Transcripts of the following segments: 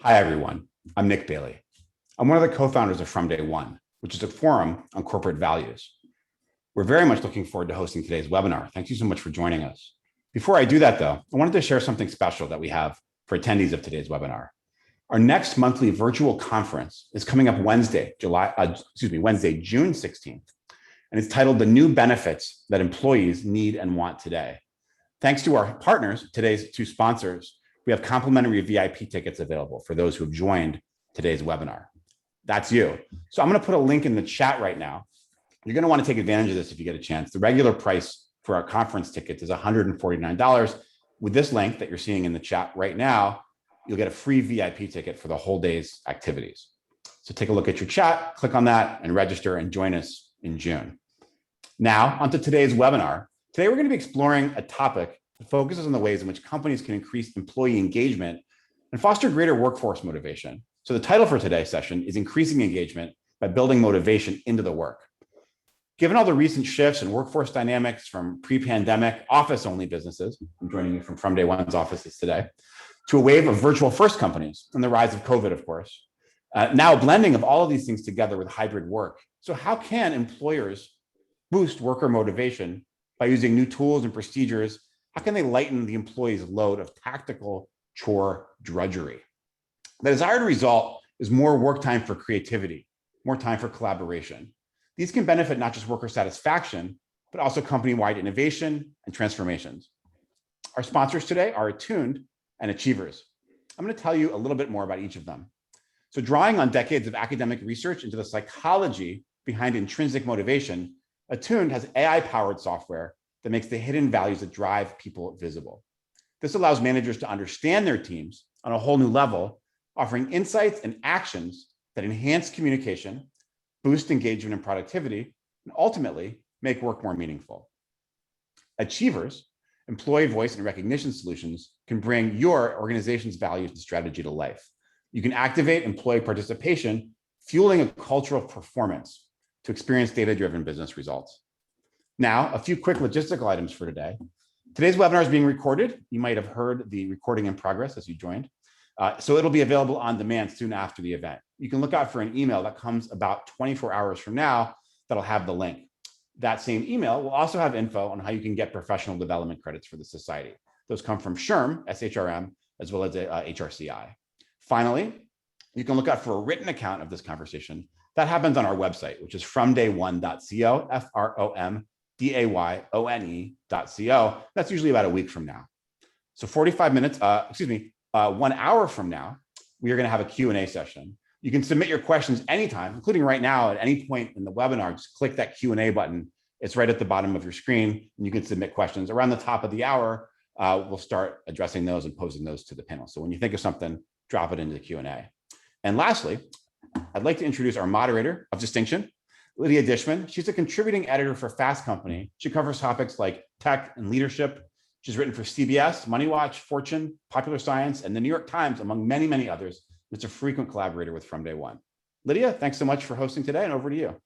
Hi, everyone. I'm Nick Bailey. I'm one of the co-founders of From Day One, which is a forum on corporate values. We're very much looking forward to hosting today's webinar. Thank you so much for joining us. Before I do that, though, I wanted to share something special that we have for attendees of today's webinar. Our next monthly virtual conference is coming up Wednesday, June 16th, and it's titled The New Benefits That Employees Need and Want Today. Thanks to our partners, today's two sponsors, we have complimentary VIP tickets available for those who have joined today's webinar. That's you. So I'm going to put a link in the chat right now. You're going to want to take advantage of this if you get a chance. The regular price for our conference tickets is $149. With this link that you're seeing in the chat right now, you'll get a free VIP ticket for the whole day's activities. So take a look at your chat, click on that, and register and join us in June. Now, onto today's webinar. Today, we're going to be exploring a topic that focuses on the ways in which companies can increase employee engagement and foster greater workforce motivation. So the title for today's session is Increasing Engagement by Building Motivation into the Work. Given all the recent shifts in workforce dynamics from pre-pandemic office-only businesses, I'm joining you from Day One's offices today, to a wave of virtual-first companies and the rise of COVID, of course. Now a blending of all of these things together with hybrid work. So how can employers boost worker motivation by using new tools and procedures? How can they lighten the employee's load of tactical chore drudgery? The desired result is more work time for creativity, more time for collaboration. These can benefit not just worker satisfaction, but also company-wide innovation and transformations. Our sponsors today are Attuned and Achievers. I'm going to tell you a little bit more about each of them. So drawing on decades of academic research into the psychology behind intrinsic motivation, Attuned has AI-powered software that makes the hidden values that drive people visible. This allows managers to understand their teams on a whole new level, offering insights and actions that enhance communication, boost engagement and productivity, and ultimately make work more meaningful. Achievers, employee voice and recognition solutions, can bring your organization's values and strategy to life. You can activate employee participation, fueling a culture of performance to experience data-driven business results. Now, a few quick logistical items for today. Today's webinar is being recorded. You might have heard the recording in progress as you joined. So it'll be available on demand soon after the event. You can look out for an email that comes about 24 hours from now that'll have the link. That same email will also have info on how you can get professional development credits for the society. Those come from SHRM, as well as HRCI. Finally, you can look out for a written account of this conversation. That happens on our website, which is fromday1.co, FROMDAYONE.co. That's usually about a week from now. So 1 hour from now, we are going to have a Q&A session. You can submit your questions anytime, including right now at any point in the webinar. Just click that Q&A button. It's right at the bottom of your screen, and you can submit questions. Around the top of the hour, we'll start addressing those and posing those to the panel. So when you think of something, drop it into the Q&A. And lastly, I'd like to introduce our moderator of distinction, Lydia Dishman. She's a contributing editor for Fast Company. She covers topics like tech and leadership. She's written for CBS, MoneyWatch, Fortune, Popular Science, and the New York Times, among many, many others. It's a frequent collaborator with From Day One. Lydia, thanks so much for hosting today, and over to you.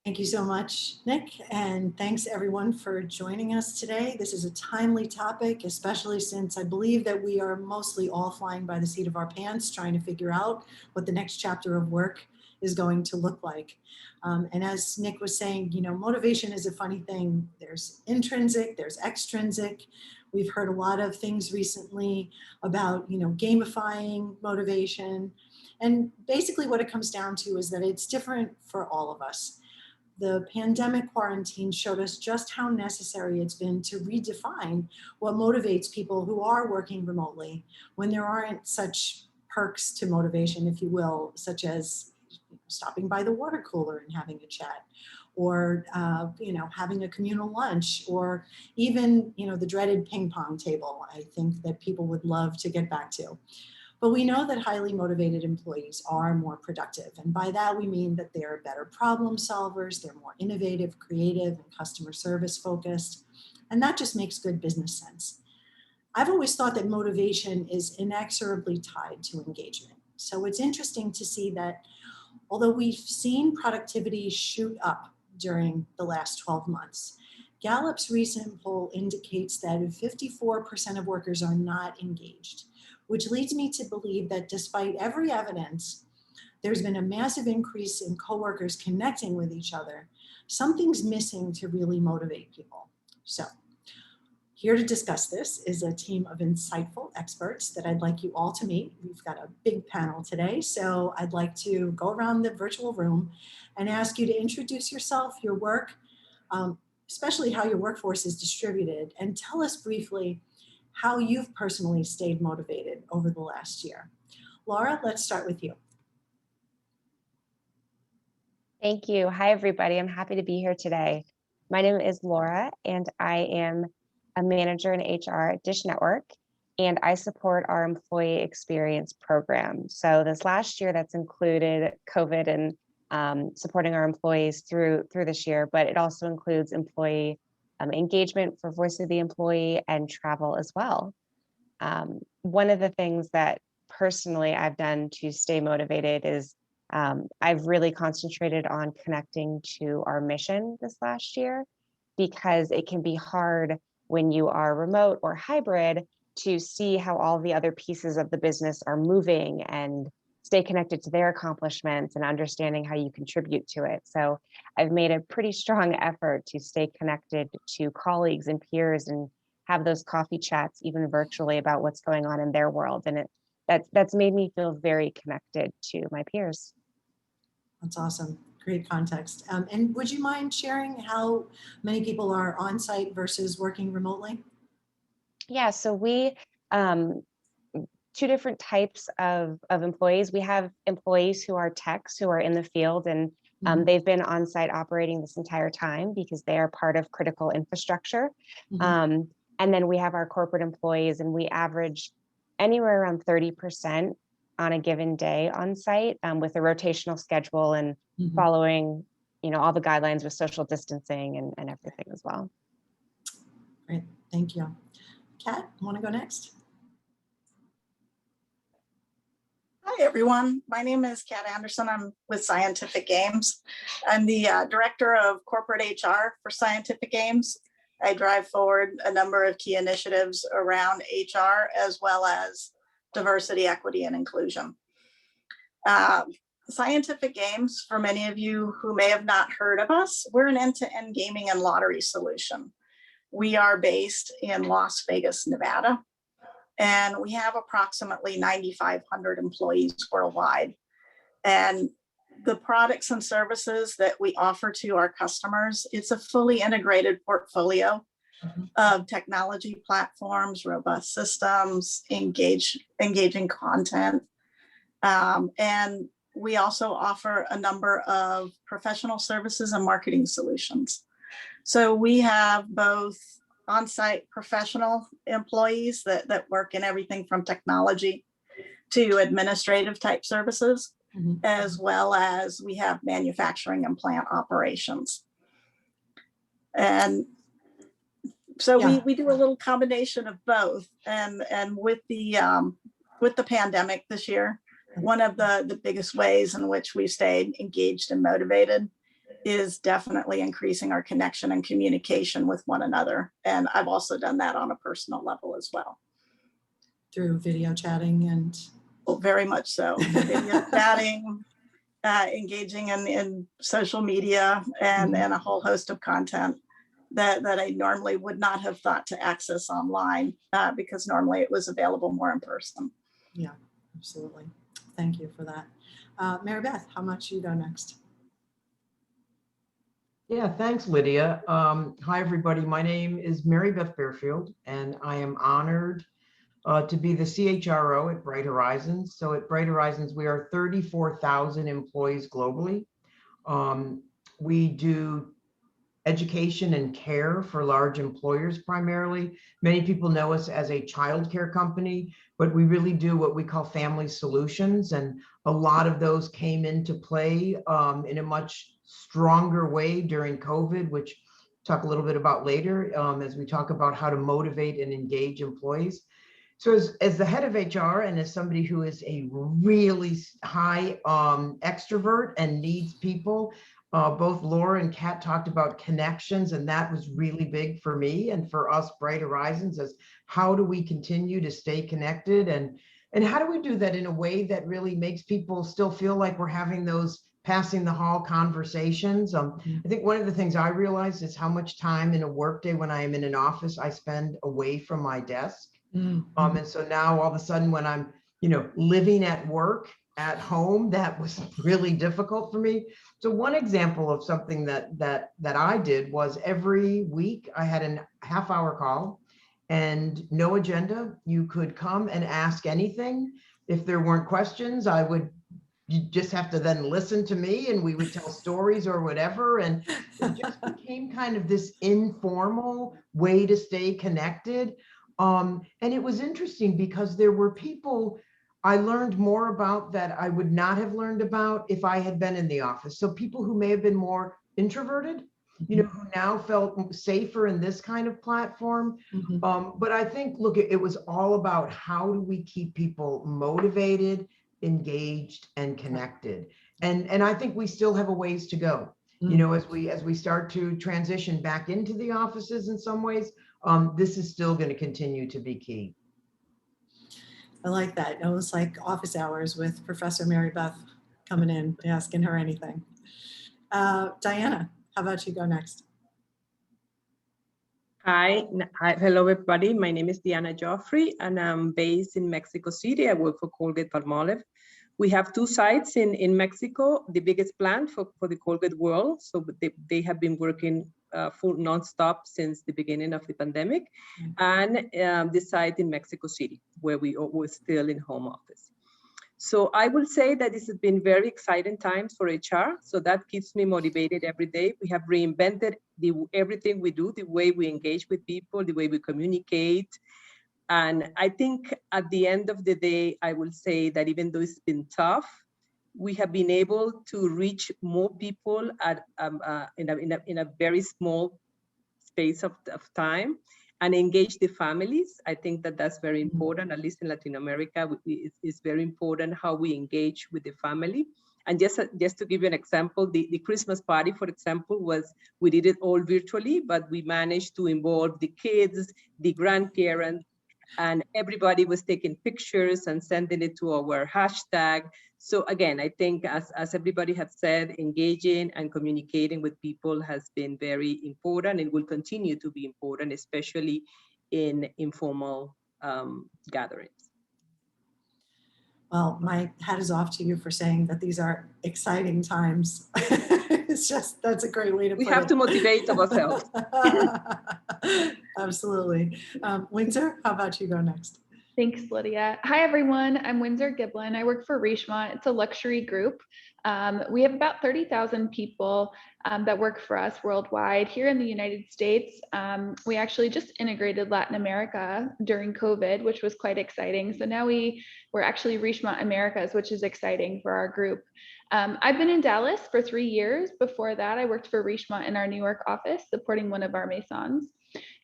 Thank you so much, Nick, and thanks everyone for joining us today. This is a timely topic, especially since I believe that we are mostly all flying by the seat of our pants, trying to figure out what the next chapter of work is going to look like. And as Nick was saying, motivation is a funny thing. There's intrinsic, there's extrinsic. We've heard a lot of things recently about, gamifying motivation. And basically what it comes down to is that it's different for all of us. The pandemic quarantine showed us just how necessary it's been to redefine what motivates people who are working remotely when there aren't such perks to motivation, if you will, such as stopping by the water cooler and having a chat, or having a communal lunch, or even the dreaded ping pong table. I think that people would love to get back to. But we know that highly motivated employees are more productive, and by that we mean that they're better problem solvers, they're more innovative, creative, and customer service focused, and that just makes good business sense. I've always thought that motivation is inexorably tied to engagement. So it's interesting to see that although we've seen productivity shoot up during the last 12 months, Gallup's recent poll indicates that 54% of workers are not engaged, which leads me to believe that despite every evidence, there's been a massive increase in coworkers connecting with each other. Something's missing to really motivate people. So, here to discuss this is a team of insightful experts that I'd like you all to meet. We've got a big panel today, so I'd like to go around the virtual room and ask you to introduce yourself, your work, especially how your workforce is distributed, and tell us briefly how you've personally stayed motivated over the last year. Laura, let's start with you. Thank you. Hi, everybody. I'm happy to be here today. My name is Laura, and I am a manager in HR at Dish Network, and I support our employee experience program. So this last year, that's included COVID and supporting our employees through this year, but it also includes employee engagement for Voice of the Employee and travel as well. One of the things that personally I've done to stay motivated is I've really concentrated on connecting to our mission this last year, because it can be hard when you are remote or hybrid to see how all the other pieces of the business are moving and stay connected to their accomplishments and understanding how you contribute to it. So I've made a pretty strong effort to stay connected to colleagues and peers and have those coffee chats, even virtually, about what's going on in their world. And that's made me feel very connected to my peers. That's awesome. Great context. And would you mind sharing how many people are on site versus working remotely? Yeah, so we, two different types of employees. We have employees who are techs who are in the field, and they've been on site operating this entire time because they are part of critical infrastructure. And then we have our corporate employees, and we average anywhere around 30% on a given day on site, with a rotational schedule and following, all the guidelines with social distancing and everything as well. Great, thank you. Kat, want to go next? Hi, everyone. My name is Katy Anderson. I'm with Scientific Games. I'm the Director of Corporate HR for Scientific Games. I drive forward a number of key initiatives around HR, as well as diversity, equity, and inclusion. Scientific Games, for many of you who may have not heard of us, we're an end-to-end gaming and lottery solution. We are based in Las Vegas, Nevada, and we have approximately 9,500 employees worldwide. And the products and services that we offer to our customers, it's a fully integrated portfolio of technology platforms, robust systems, engaging content. And we also offer a number of professional services and marketing solutions. So we have both on-site professional employees that work in everything from technology to administrative type services, as well as we have manufacturing and plant operations. And so we do a little combination of both. And with the pandemic this year, one of the biggest ways in which we stayed engaged and motivated is definitely increasing our connection and communication with one another. And I've also done that on a personal level as well. Through video chatting and... Well, very much so. Video chatting, engaging in social media, and a whole host of content that I normally would not have thought to access online, because normally it was available more in person. Yeah, absolutely. Thank you for that. Maribeth, how much you go next? Yeah, thanks, Lydia. Hi, everybody. My name is Maribeth Bearfield, and I am honored to be the CHRO at Bright Horizons. So at Bright Horizons, we are 34,000 employees globally. We do education and care for large employers primarily. Many people know us as a childcare company, but we really do what we call family solutions. And a lot of those came into play in a much stronger way during COVID, which we'll talk a little bit about later as we talk about how to motivate and engage employees. So as the head of HR and as somebody who is a really high extrovert and needs people, both Laura and Kat talked about connections, and that was really big for me and for us, Bright Horizons, as how do we continue to stay connected. And And how do we do that in a way that really makes people still feel like we're having those passing the hall conversations? I think one of the things I realized is how much time in a workday when I am in an office I spend away from my desk. And so now all of a sudden when I'm, living at work at home, that was really difficult for me. So one example of something that I did was every week I had a half-hour call and no agenda. You could come and ask anything. If there weren't questions, you just have to then listen to me and we would tell stories or whatever. And it just became kind of this informal way to stay connected. And it was interesting because there were people I learned more about that I would not have learned about if I had been in the office. So people who may have been more introverted, who now felt safer in this kind of platform. But I think, look, it was all about how do we keep people motivated, engaged, and connected. And I think we still have a ways to go. As we start to transition back into the offices in some ways, this is still going to continue to be key. I like that. It was like office hours with Professor Maribeth coming in, asking her anything. Diana, how about you go next? Hi, hello everybody. My name is Diana Joffrey and I'm based in Mexico City. I work for Colgate Palmolive. We have 2 sites in Mexico, the biggest plant for the Colgate world. So they have been working full nonstop since the beginning of the pandemic, and the site in Mexico City where we're still in home office. So I will say that this has been very exciting times for HR. So that keeps me motivated every day. We have reinvented everything we do, the way we engage with people, the way we communicate. And I think at the end of the day, I will say that even though it's been tough, we have been able to reach more people at in a very small space of time and engage the families. I think that that's very important, at least in Latin America. It's very important how we engage with the family. And just to give you an example, the Christmas party, for example, we did it all virtually, but we managed to involve the kids, the grandparents, and everybody was taking pictures and sending it to our hashtag. So again, I think as everybody has said, engaging and communicating with people has been very important and will continue to be important, especially in informal gatherings. Well, my hat is off to you for saying that these are exciting times. It's just, that's a great way to put it. We have to motivate ourselves. Absolutely. Windsor, how about you go next? Thanks, Lydia. Hi, everyone. I'm Windsor Giblin. I work for Richemont. It's a luxury group. We have about 30,000 people that work for us worldwide. Here in the United States, we actually just integrated Latin America during COVID, which was quite exciting. So now we're actually Richemont Americas, which is exciting for our group. I've been in Dallas for 3 years. Before that, I worked for Richemont in our New York office, supporting one of our maisons.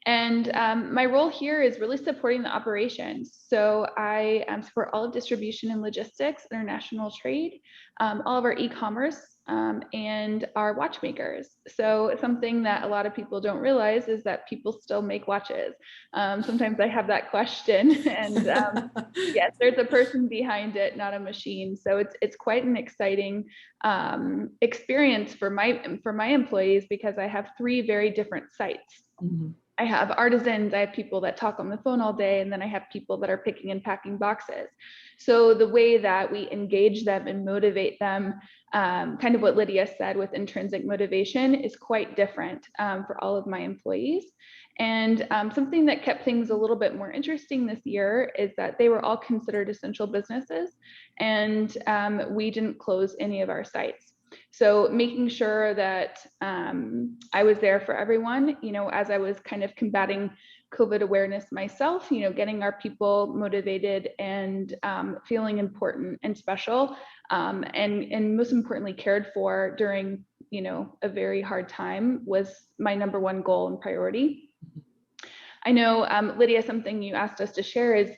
And my role here is really supporting the operations. So I support all of distribution and logistics, international trade, all of our e-commerce, and our watchmakers. So something that a lot of people don't realize is that people still make watches. Sometimes I have that question, and yes, there's a person behind it, not a machine. So it's quite an exciting experience for my employees, because I have 3 very different sites. Mm-hmm. I have artisans, I have people that talk on the phone all day, and then I have people that are picking and packing boxes. So the way that we engage them and motivate them, kind of what Lydia said with intrinsic motivation, is quite different for all of my employees. And something that kept things a little bit more interesting this year is that they were all considered essential businesses, and we didn't close any of our sites. So making sure that I was there for everyone, as I was kind of combating COVID awareness myself, getting our people motivated and feeling important and special, and most importantly cared for during, a very hard time was my #1 goal and priority. I know, Lydia, something you asked us to share is,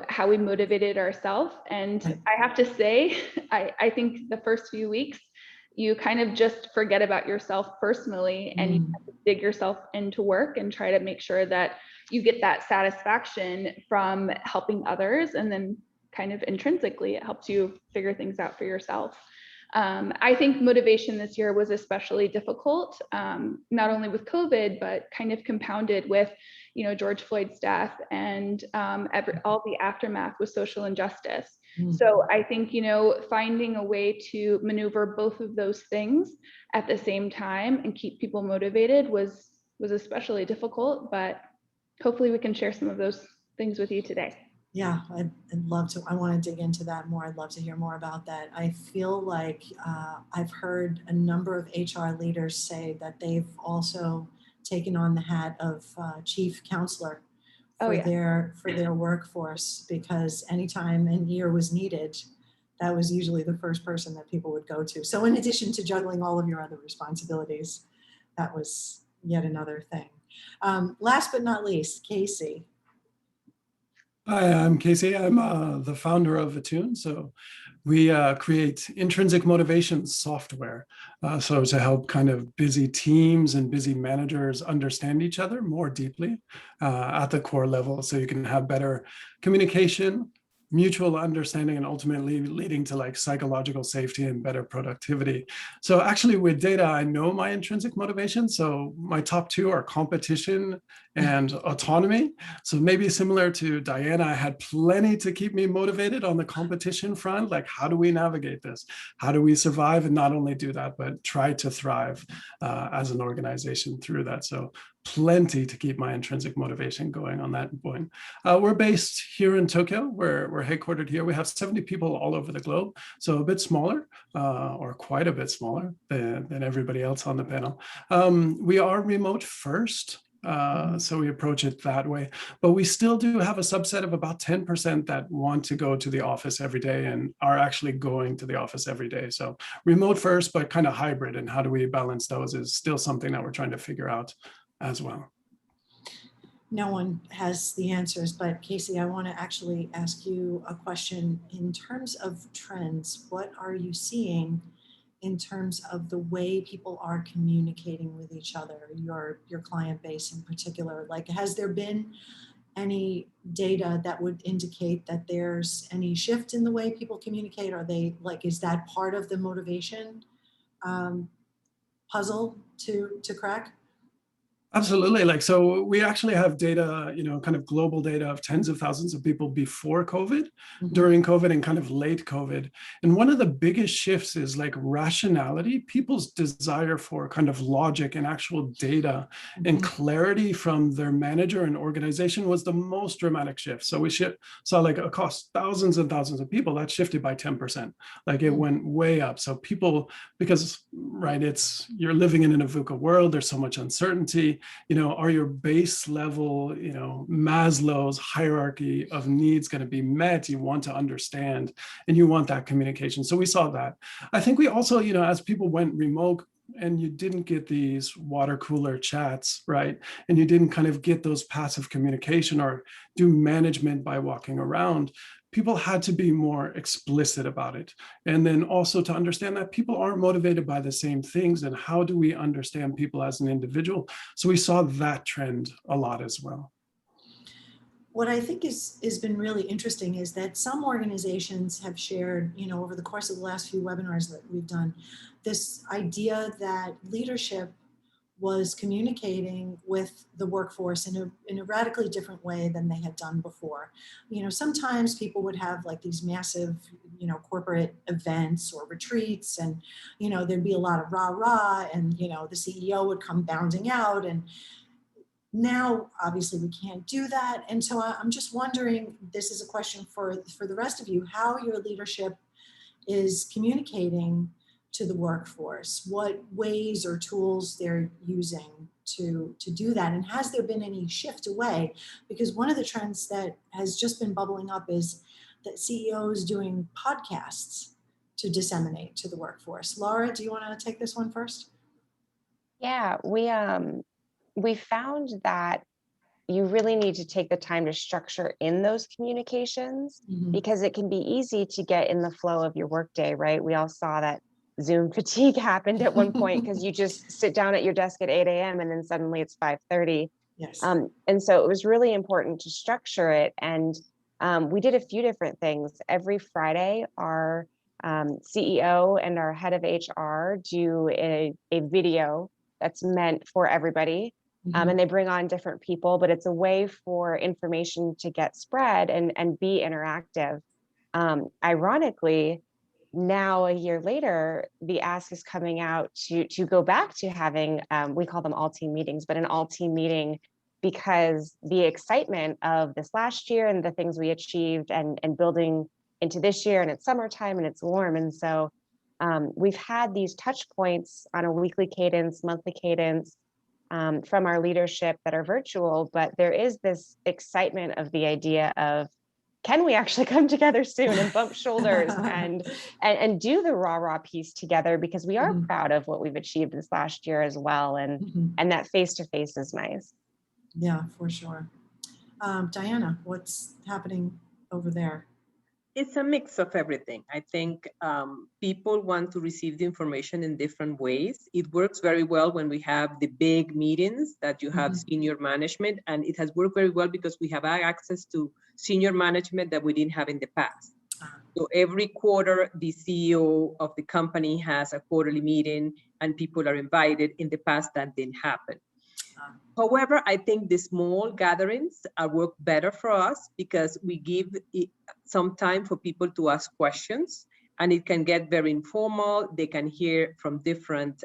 how we motivated ourselves. And I have to say, I think the first few weeks, you kind of just forget about yourself personally, and you have to dig yourself into work and try to make sure that you get that satisfaction from helping others, and then kind of intrinsically. It helps you figure things out for yourself. I think motivation this year was especially difficult, not only with COVID, but kind of compounded with, George Floyd's death and all the aftermath with social injustice. So I think, finding a way to maneuver both of those things at the same time and keep people motivated was especially difficult, but hopefully we can share some of those things with you today. Yeah, I'd love to. I want to dig into that more. I'd love to hear more about that. I feel like I've heard a number of HR leaders say that they've also taken on the hat of chief counselor for their workforce, because anytime an ear was needed, that was usually the first person that people would go to. So in addition to juggling all of your other responsibilities, that was yet another thing. Last but not least, Casey. Hi, I'm Casey. I'm the founder of Attune. So we create intrinsic motivation software. So to help kind of busy teams and busy managers understand each other more deeply at the core level, so you can have better communication, mutual understanding, and ultimately leading to like psychological safety and better productivity. So actually with data, I know my intrinsic motivation. So my top two are competition and autonomy. So maybe similar to Diana, I had plenty to keep me motivated on the competition front. Like, how do we navigate this? How do we survive and not only do that, but try to thrive as an organization through that? So plenty to keep my intrinsic motivation going on that point. We're based here in Tokyo. We're headquartered here. We have 70 people all over the globe, so a bit smaller, or quite a bit smaller than everybody else on the panel. We are remote first. So we approach it that way, but we still do have a subset of about 10% that want to go to the office every day and are actually going to the office every day. So remote first, but kind of hybrid. And how do we balance those is still something that we're trying to figure out as well. No one has the answers, but Casey, I want to actually ask you a question in terms of trends. What are you seeing in terms of the way people are communicating with each other, your client base in particular? Like, has there been any data that would indicate that there's any shift in the way people communicate? Are they like, is that part of the motivation puzzle to crack? Absolutely. Like, so we actually have data, kind of global data of tens of thousands of people before COVID, during COVID, and kind of late COVID. And one of the biggest shifts is like rationality, people's desire for kind of logic and actual data and clarity from their manager and organization was the most dramatic shift. So we saw like across thousands and thousands of people, that shifted by 10%. Like it went way up. So people, because, right, you're living in a VUCA world, there's so much uncertainty. Are your base level, Maslow's hierarchy of needs going to be met? You want to understand, and you want that communication. So we saw that. I think we also, as people went remote and you didn't get these water cooler chats, right? And you didn't kind of get those passive communication or do management by walking around. People had to be more explicit about it. And then also to understand that people aren't motivated by the same things, and how do we understand people as an individual? So we saw that trend a lot as well. What I think has been really interesting is that some organizations have shared, over the course of the last few webinars that we've done, this idea that leadership was communicating with the workforce in a radically different way than they had done before. Sometimes people would have like these massive, corporate events or retreats, and, there'd be a lot of rah-rah, and, the CEO would come bounding out. And now, obviously, we can't do that. And so I'm just wondering, this is a question for the rest of you, how your leadership is communicating to the workforce, what ways or tools they're using to do that. And has there been any shift away? Because one of the trends that has just been bubbling up is that CEOs doing podcasts to disseminate to the workforce. Laura, do you want to take this one first? Yeah, we found that you really need to take the time to structure in those communications, because it can be easy to get in the flow of your workday, right? We all saw that Zoom fatigue happened at one point because you just sit down at your desk at 8 a.m. and then suddenly it's 5:30. Yes. And so it was really important to structure it. And We did a few different things. Every Friday, our CEO and our head of HR do a video that's meant for everybody. And they bring on different people, but it's a way for information to get spread and be interactive. Ironically, now a year later, the ask is coming out to go back to having, we call them all team meetings, but an all team meeting, because the excitement of this last year and the things we achieved and building into this year, and it's summertime and it's warm. And so we've had these touch points on a weekly cadence, monthly cadence from our leadership that are virtual, but there is this excitement of the idea of, can we actually come together soon and bump shoulders and do the rah piece together, because we are proud of what we've achieved this last year as well. And that face-to-face is nice. Yeah, for sure. Diana, what's happening over there? It's a mix of everything. I think people want to receive the information in different ways. It works very well when we have the big meetings that you have senior management, and it has worked very well because we have access to senior management that we didn't have in the past. So every quarter, the CEO of the company has a quarterly meeting and people are invited. In the past, that didn't happen. However, I think the small gatherings work better for us because we give some time for people to ask questions, and it can get very informal. They can hear from different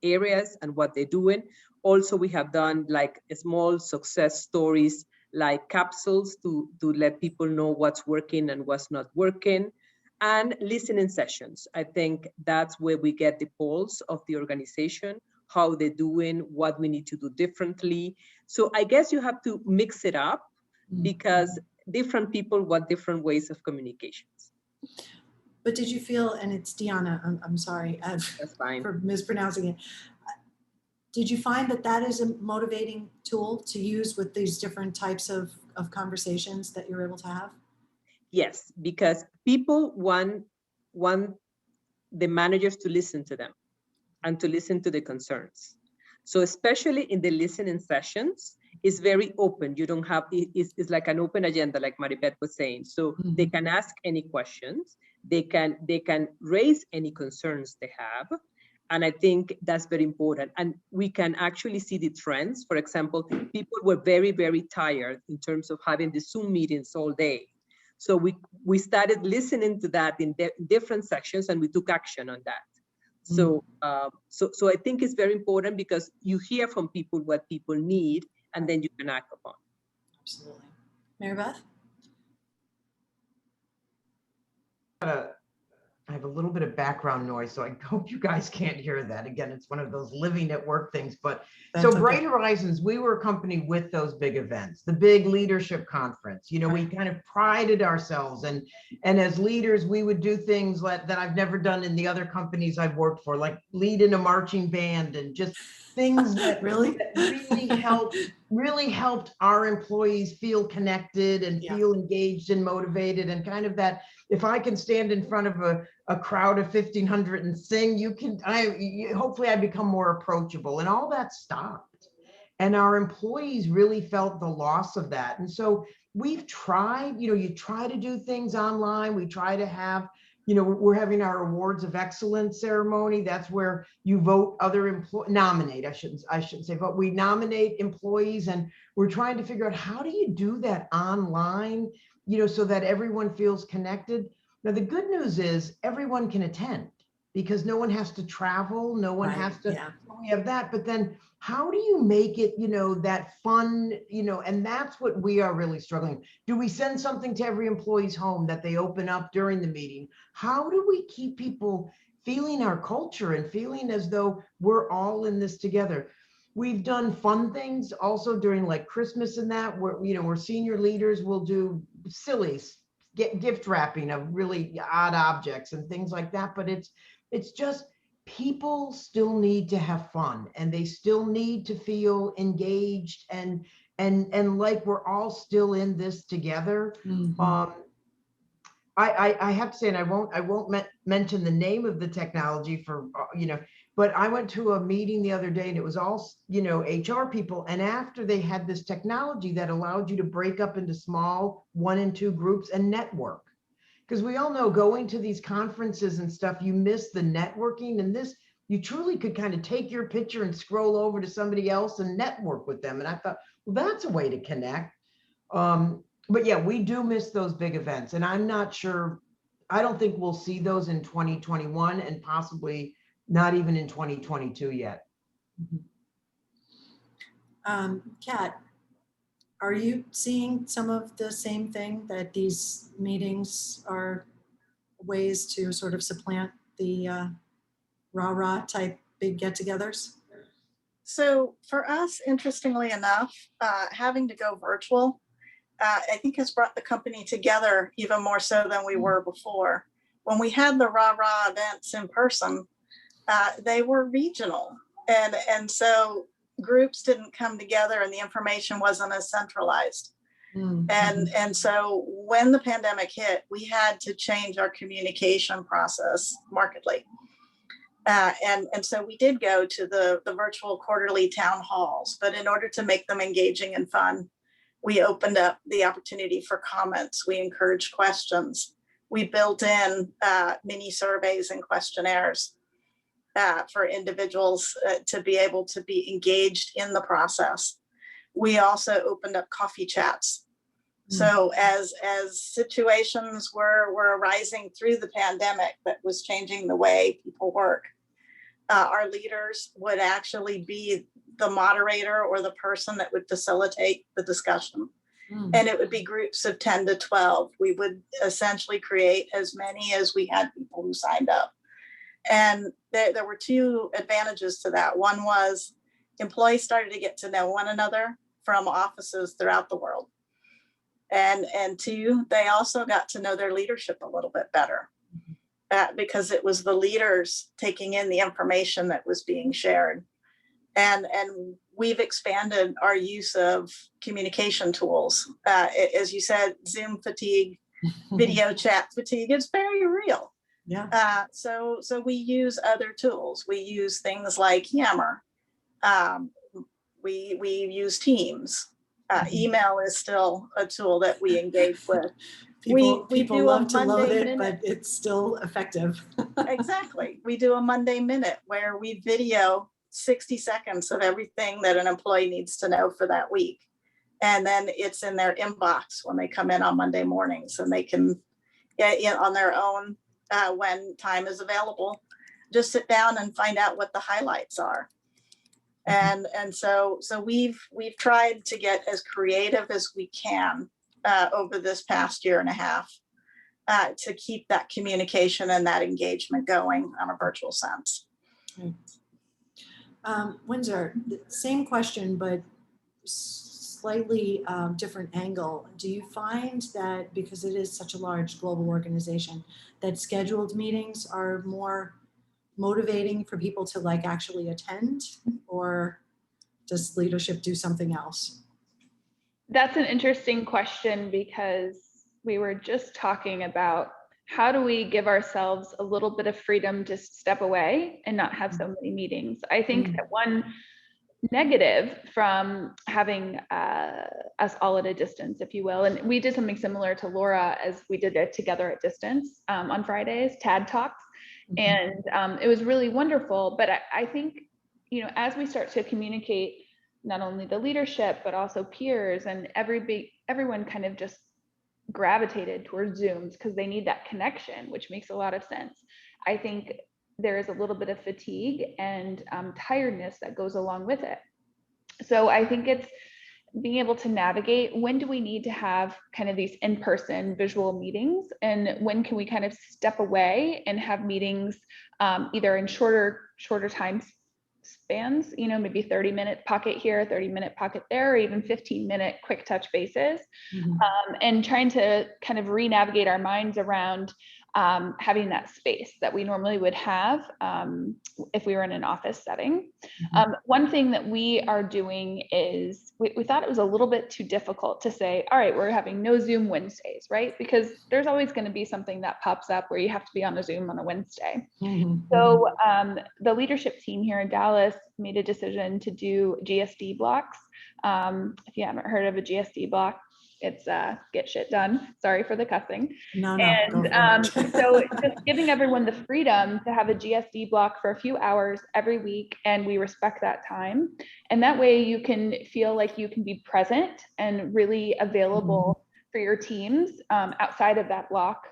areas and what they're doing. Also, we have done like small success stories, like capsules to let people know what's working and what's not working, and listening sessions. I think that's where we get the pulse of the organization, how they're doing, what we need to do differently. So I guess you have to mix it up because different people want different ways of communications. But did you feel, and it's Diana, I'm sorry That's fine. for mispronouncing it. Did you find that that is a motivating tool to use with these different types of conversations that you're able to have? Yes, because people want the managers to listen to them and to listen to the concerns. So especially in the listening sessions, it's very open. You don't have, it's like an open agenda, like Maribeth was saying. So they can ask any questions, they can raise any concerns they have. And I think that's very important. And we can actually see the trends. For example, people were very, very tired in terms of having the Zoom meetings all day. So we started listening to that in different sections, and we took action on that. So, so I think it's very important because you hear from people what people need, and then you can act upon. Absolutely. Maribeth? I have a little bit of background noise, so I hope you guys can't hear that. Again, it's one of those living at work things. But That's so Bright Horizons, we were a company with those big events, the big leadership conference. You know, we kind of prided ourselves, and as leaders, we would do things that I've never done in the other companies I've worked for, like lead in a marching band and just things that really helped our employees feel connected and feel engaged and motivated, and kind of that, if I can stand in front of a crowd of 1,500 and sing, hopefully I become more approachable, and all that stopped. And our employees really felt the loss of that. And so we've tried, you try to do things online. We try to have, we're having our awards of excellence ceremony. That's where you vote other nominate, I shouldn't say vote. We nominate employees, and we're trying to figure out, how do you do that online, so that everyone feels connected. Now, the good news is everyone can attend because no one has to travel. No one has to, we have that. But then how do you make it, that fun, and that's what we are really struggling. Do we send something to every employee's home that they open up during the meeting? How do we keep people feeling our culture and feeling as though we're all in this together? We've done fun things also during like Christmas and that, where senior leaders will do silly gift wrapping of really odd objects and things like that. But it's just, people still need to have fun, and they still need to feel engaged and like we're all still in this together. I have to say, and I won't mention the name of the technology for, But I went to a meeting the other day and it was all, HR people. And after they had this technology that allowed you to break up into small 1 and 2 groups and network. Because we all know going to these conferences and stuff, you miss the networking, and this, you truly could kind of take your picture and scroll over to somebody else and network with them. And I thought, well, that's a way to connect. But yeah, we do miss those big events. And I'm not sure, I don't think we'll see those in 2021 and possibly not even in 2022 yet. Kat, are you seeing some of the same thing, that these meetings are ways to sort of supplant the rah-rah type big get-togethers? So for us, interestingly enough, having to go virtual, I think has brought the company together even more so than we were before. When we had the rah-rah events in person, they were regional. And so groups didn't come together and the information wasn't as centralized. And so when the pandemic hit, we had to change our communication process markedly. And so we did go to the virtual quarterly town halls, but in order to make them engaging and fun, we opened up the opportunity for comments. We encouraged questions. We built in mini surveys and questionnaires for individuals to be able to be engaged in the process. We also opened up coffee chats. So as situations were arising through the pandemic that was changing the way people work, our leaders would actually be the moderator or the person that would facilitate the discussion. And it would be groups of 10 to 12. We would essentially create as many as we had people who signed up. And there were 2 advantages to that. One was employees started to get to know one another from offices throughout the world. And 2, they also got to know their leadership a little bit better because it was the leaders taking in the information that was being shared. And we've expanded our use of communication tools. As you said, Zoom fatigue, video chat fatigue, it's very real. Yeah. So we use other tools. We use things like Yammer. We use Teams. Email is still a tool that we engage with. People do love a to load Monday it, minute. but it's still effective. Exactly. We do a Monday Minute where we video 60 seconds of everything that an employee needs to know for that week. And then it's in their inbox when they come in on Monday mornings, and they can get in on their own when time is available, just sit down and find out what the highlights are. And so we've tried to get as creative as we can over this past year and a half to keep that communication and that engagement going on a virtual sense. Windsor, same question, but slightly different angle. Do you find that because it is such a large global organization, that scheduled meetings are more motivating for people to like actually attend, or does leadership do something else? That's an interesting question, because we were just talking about how do we give ourselves a little bit of freedom to step away and not have so many meetings. I think that one negative from having us all at a distance, if you will, and we did something similar to Laura as we did it together at distance on Fridays, TAD Talks. And it was really wonderful. But I think, as we start to communicate, not only the leadership, but also peers, and everyone kind of just gravitated towards Zooms because they need that connection, which makes a lot of sense. I think there is a little bit of fatigue and tiredness that goes along with it. So I think it's being able to navigate, when do we need to have kind of these in-person visual meetings, and when can we kind of step away and have meetings either in shorter time spans, maybe 30-minute pocket here, 30-minute pocket there, or even 15-minute quick touch bases, and trying to kind of re-navigate our minds around having that space that we normally would have if we were in an office setting. One thing that we are doing is we thought it was a little bit too difficult to say, all right, we're having no Zoom Wednesdays, right? Because there's always going to be something that pops up where you have to be on a Zoom on a Wednesday. So the leadership team here in Dallas made a decision to do GSD blocks. If you haven't heard of a GSD block, it's get shit done. Sorry for the cussing. No, And so just giving everyone the freedom to have a GSD block for a few hours every week, and we respect that time. And that way you can feel like you can be present and really available for your teams outside of that block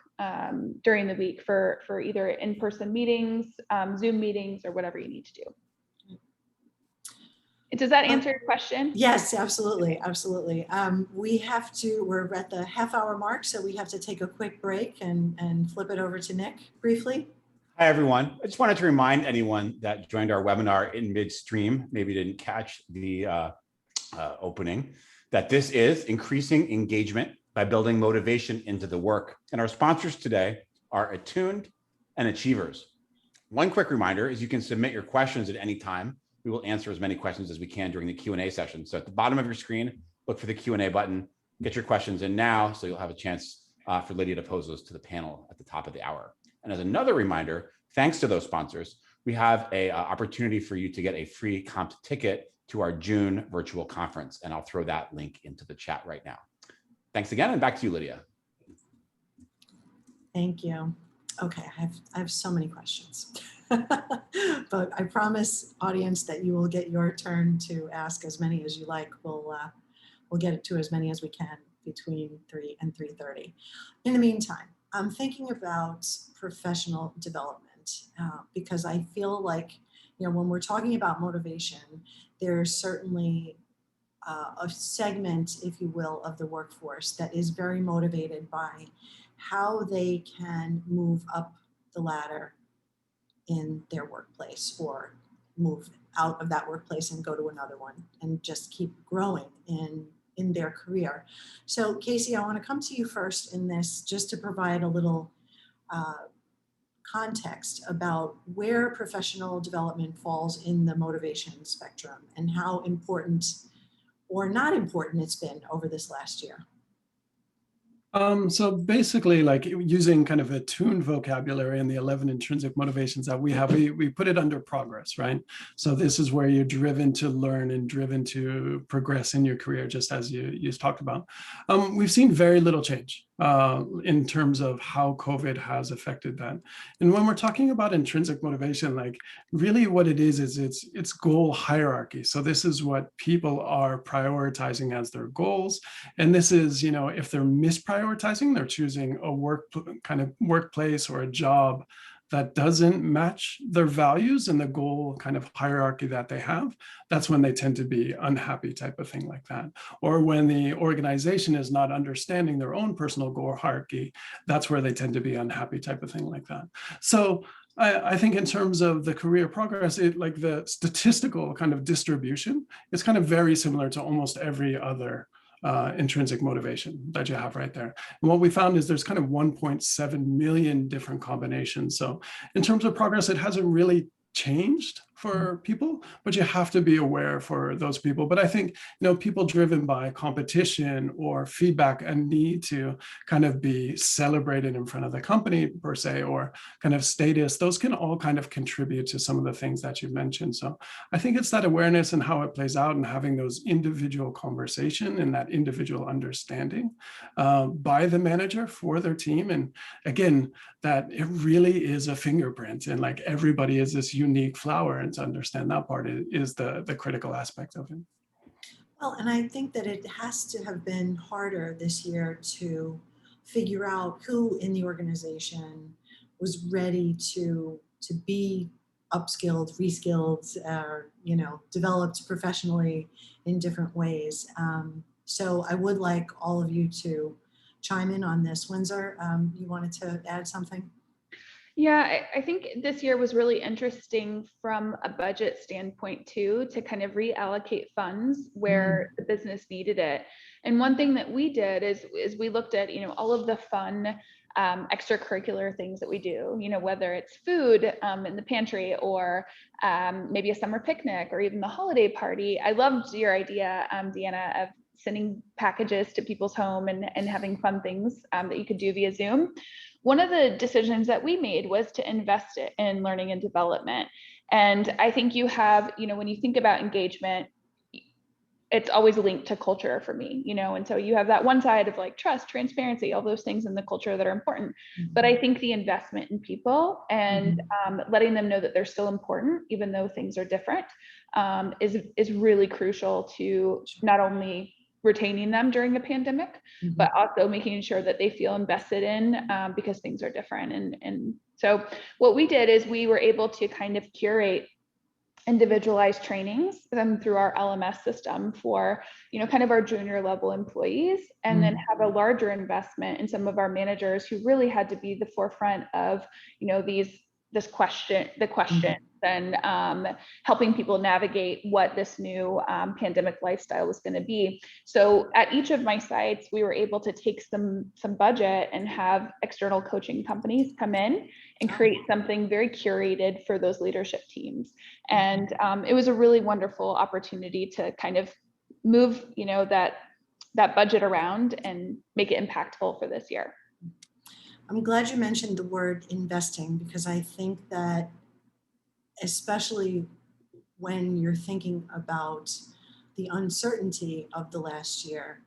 during the week for either in-person meetings, Zoom meetings, or whatever you need to do. Does that answer your question? Yes, absolutely. Absolutely. We're at the half-hour mark, so we have to take a quick break and flip it over to Nick briefly. Hi, everyone. I just wanted to remind anyone that joined our webinar in midstream, maybe didn't catch the opening, that this is increasing engagement by building motivation into the work. And our sponsors today are Attuned and Achievers. One quick reminder is you can submit your questions at any time. We will answer as many questions as we can during the Q&A session. So at the bottom of your screen, look for the Q&A button, get your questions in now, so you'll have a chance for Lydia to pose those to the panel at the top of the hour. And as another reminder, thanks to those sponsors, we have an opportunity for you to get a free comp ticket to our June virtual conference. And I'll throw that link into the chat right now. Thanks again, and back to you, Lydia. Thank you. Okay, I have so many questions. But I promise, audience, that you will get your turn to ask as many as you like. We'll get it to as many as we can between 3 and 3:30. In the meantime, I'm thinking about professional development because I feel like, when we're talking about motivation, there's certainly a segment, if you will, of the workforce that is very motivated by how they can move up the ladder in their workplace or move out of that workplace and go to another one and just keep growing in their career. So Casey, I want to come to you first in this just to provide a little context about where professional development falls in the motivation spectrum and how important or not important it's been over this last year. So basically, like using kind of a tuned vocabulary and the 11 intrinsic motivations that we have, we put it under progress, right? So this is where you're driven to learn and driven to progress in your career, just as you talked about. We've seen very little change in terms of how COVID has affected that. And when we're talking about intrinsic motivation, like really what it is it's goal hierarchy. So this is what people are prioritizing as their goals. And this is, if they're misprioritizing, they're choosing a workplace or a job that doesn't match their values and the goal kind of hierarchy that they have, that's when they tend to be unhappy, type of thing like that. Or when the organization is not understanding their own personal goal hierarchy, that's where they tend to be unhappy, type of thing like that. So I think in terms of the career progress, like the statistical kind of distribution is kind of very similar to almost every other intrinsic motivation that you have right there. And what we found is there's kind of 1.7 million different combinations. So in terms of progress, it hasn't really changed for people, but you have to be aware for those people. But I think, people driven by competition or feedback and need to kind of be celebrated in front of the company per se, or kind of status, those can all kind of contribute to some of the things that you mentioned. So I think it's that awareness and how it plays out and having those individual conversation and that individual understanding by the manager for their team. And again, that it really is a fingerprint and like everybody is this unique flower, and to understand that part is the critical aspect of it. Well, and I think that it has to have been harder this year to figure out who in the organization was ready to be upskilled, reskilled, developed professionally in different ways. So I would like all of you to chime in on this. Windsor, you wanted to add something? Yeah, I think this year was really interesting from a budget standpoint too, to kind of reallocate funds where the business needed it. And one thing that we did is we looked at, all of the fun extracurricular things that we do, whether it's food in the pantry or maybe a summer picnic or even the holiday party. I loved your idea, Deanna, of sending packages to people's home and having fun things that you could do via Zoom. One of the decisions that we made was to invest it in learning and development. And I think you have, when you think about engagement, it's always linked to culture for me, and so you have that one side of like trust, transparency, all those things in the culture that are important. But I think the investment in people and letting them know that they're still important, even though things are different, is really crucial to not only retaining them during the pandemic, but also making sure that they feel invested in because things are different. And so what we did is we were able to kind of curate individualized trainings through our LMS system for, kind of our junior level employees, and then have a larger investment in some of our managers who really had to be the forefront of, the question and helping people navigate what this new pandemic lifestyle was going to be. So at each of my sites, we were able to take some budget and have external coaching companies come in and create something very curated for those leadership teams. And it was a really wonderful opportunity to kind of move, that budget around and make it impactful for this year. I'm glad you mentioned the word investing, because I think that especially when you're thinking about the uncertainty of the last year,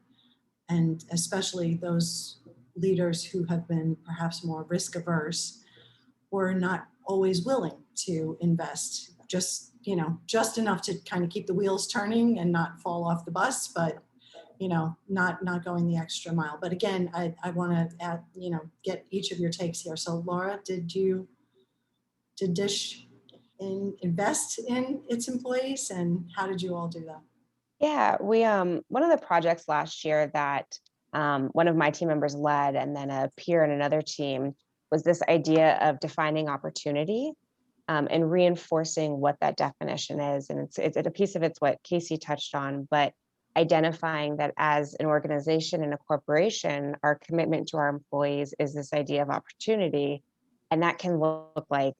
and especially those leaders who have been perhaps more risk averse or not always willing to invest, just enough to kind of keep the wheels turning and not fall off the bus, but not going the extra mile. But again, I want to add, get each of your takes here. So Laura, did Dish invest in its employees, and how did you all do that? Yeah, we one of the projects last year that one of my team members led, and then a peer in another team, was this idea of defining opportunity and reinforcing what that definition is. And it's a piece of it's what Casey touched on, but identifying that as an organization and a corporation, our commitment to our employees is this idea of opportunity. And that can look like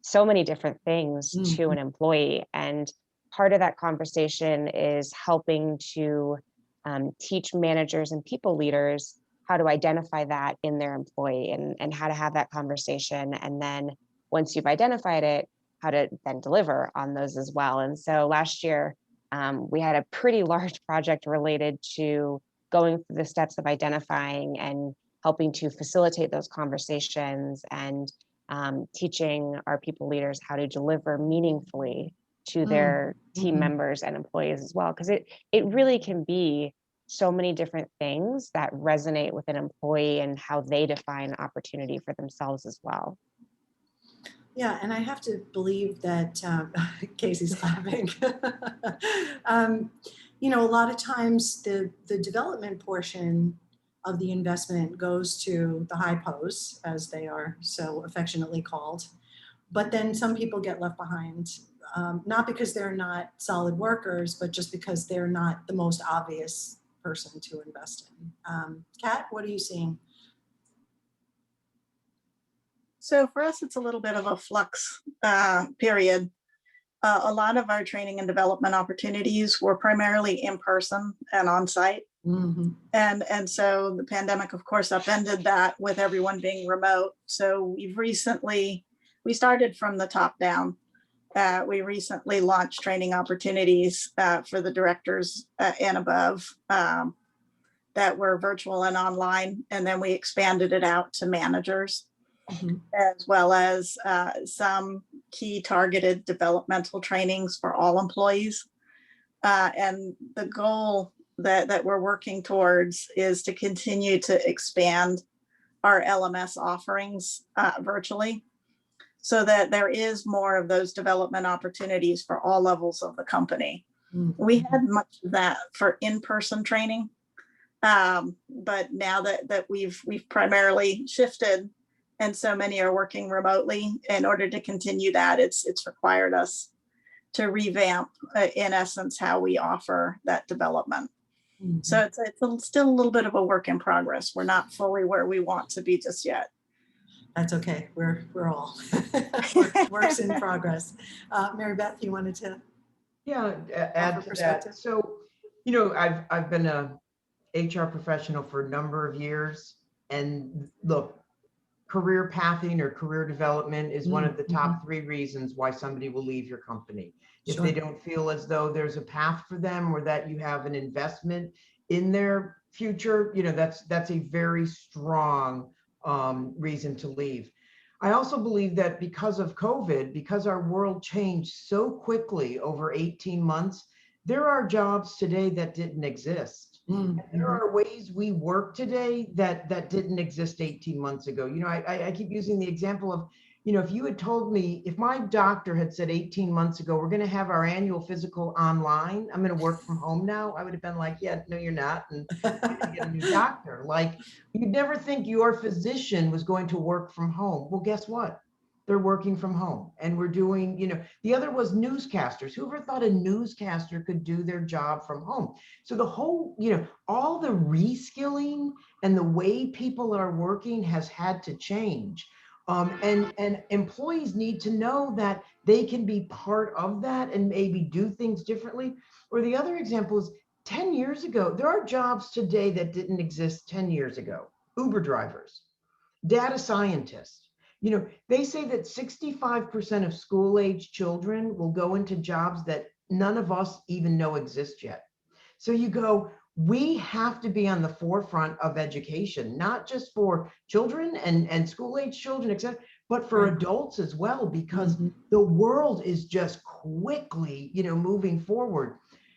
so many different things to an employee. And part of that conversation is helping to teach managers and people leaders how to identify that in their employee and how to have that conversation. And then once you've identified it, how to then deliver on those as well. And so last year, we had a pretty large project related to going through the steps of identifying and helping to facilitate those conversations and teaching our people leaders how to deliver meaningfully to their team members and employees as well. Because it really can be so many different things that resonate with an employee and how they define opportunity for themselves as well. Yeah, and I have to believe that Casey's clapping. A lot of times the development portion of the investment goes to the high posts, as they are so affectionately called. But then some people get left behind, not because they're not solid workers, but just because they're not the most obvious person to invest in. Kat, what are you seeing? So for us, it's a little bit of a flux period. A lot of our training and development opportunities were primarily in person and on site. And so the pandemic, of course, upended that with everyone being remote. So we started from the top down. We recently launched training opportunities for the directors and above that were virtual and online. And then we expanded it out to managers. As well as some key targeted developmental trainings for all employees. And the goal that we're working towards is to continue to expand our LMS offerings virtually, so that there is more of those development opportunities for all levels of the company. We had much of that for in-person training, but now that we've primarily shifted, and so many are working remotely, in order to continue that, it's required us to revamp, in essence, how we offer that development. So it's still a little bit of a work in progress. We're not fully where we want to be just yet. That's okay. We're all works in progress. Maribeth, you wanted to? Yeah, add to that. So, you know, I've been a HR professional for a number of years, and look, career pathing or career development is one of the top 3 reasons why somebody will leave your company. If they don't feel as though there's a path for them or that you have an investment in their future, you know, that's a very strong reason to leave. I also believe that because of COVID, because our world changed so quickly over 18 months, there are jobs today that didn't exist. There are ways we work today that didn't exist 18 months ago. You know, I keep using the example of, you know, if you had told me, if my doctor had said 18 months ago, we're going to have our annual physical online, I'm going to work from home now, I would have been like, yeah, no, you're not. And I'm going to get a new doctor. Like, you'd never think your physician was going to work from home. Well, guess what? They're working from home, and we're doing, you know, the other was newscasters. Who ever thought a newscaster could do their job from home? So the whole, you know, all the reskilling and the way people are working has had to change. And employees need to know that they can be part of that and maybe do things differently. Or the other example is 10 years ago, there are jobs today that didn't exist 10 years ago. Uber drivers, data scientists. You know, they say that 65% of school-age children will go into jobs that none of us even know exist yet. So you go, we have to be on the forefront of education, not just for children and school-age children, etc., but for adults as well, because the world is just quickly, you know, moving forward.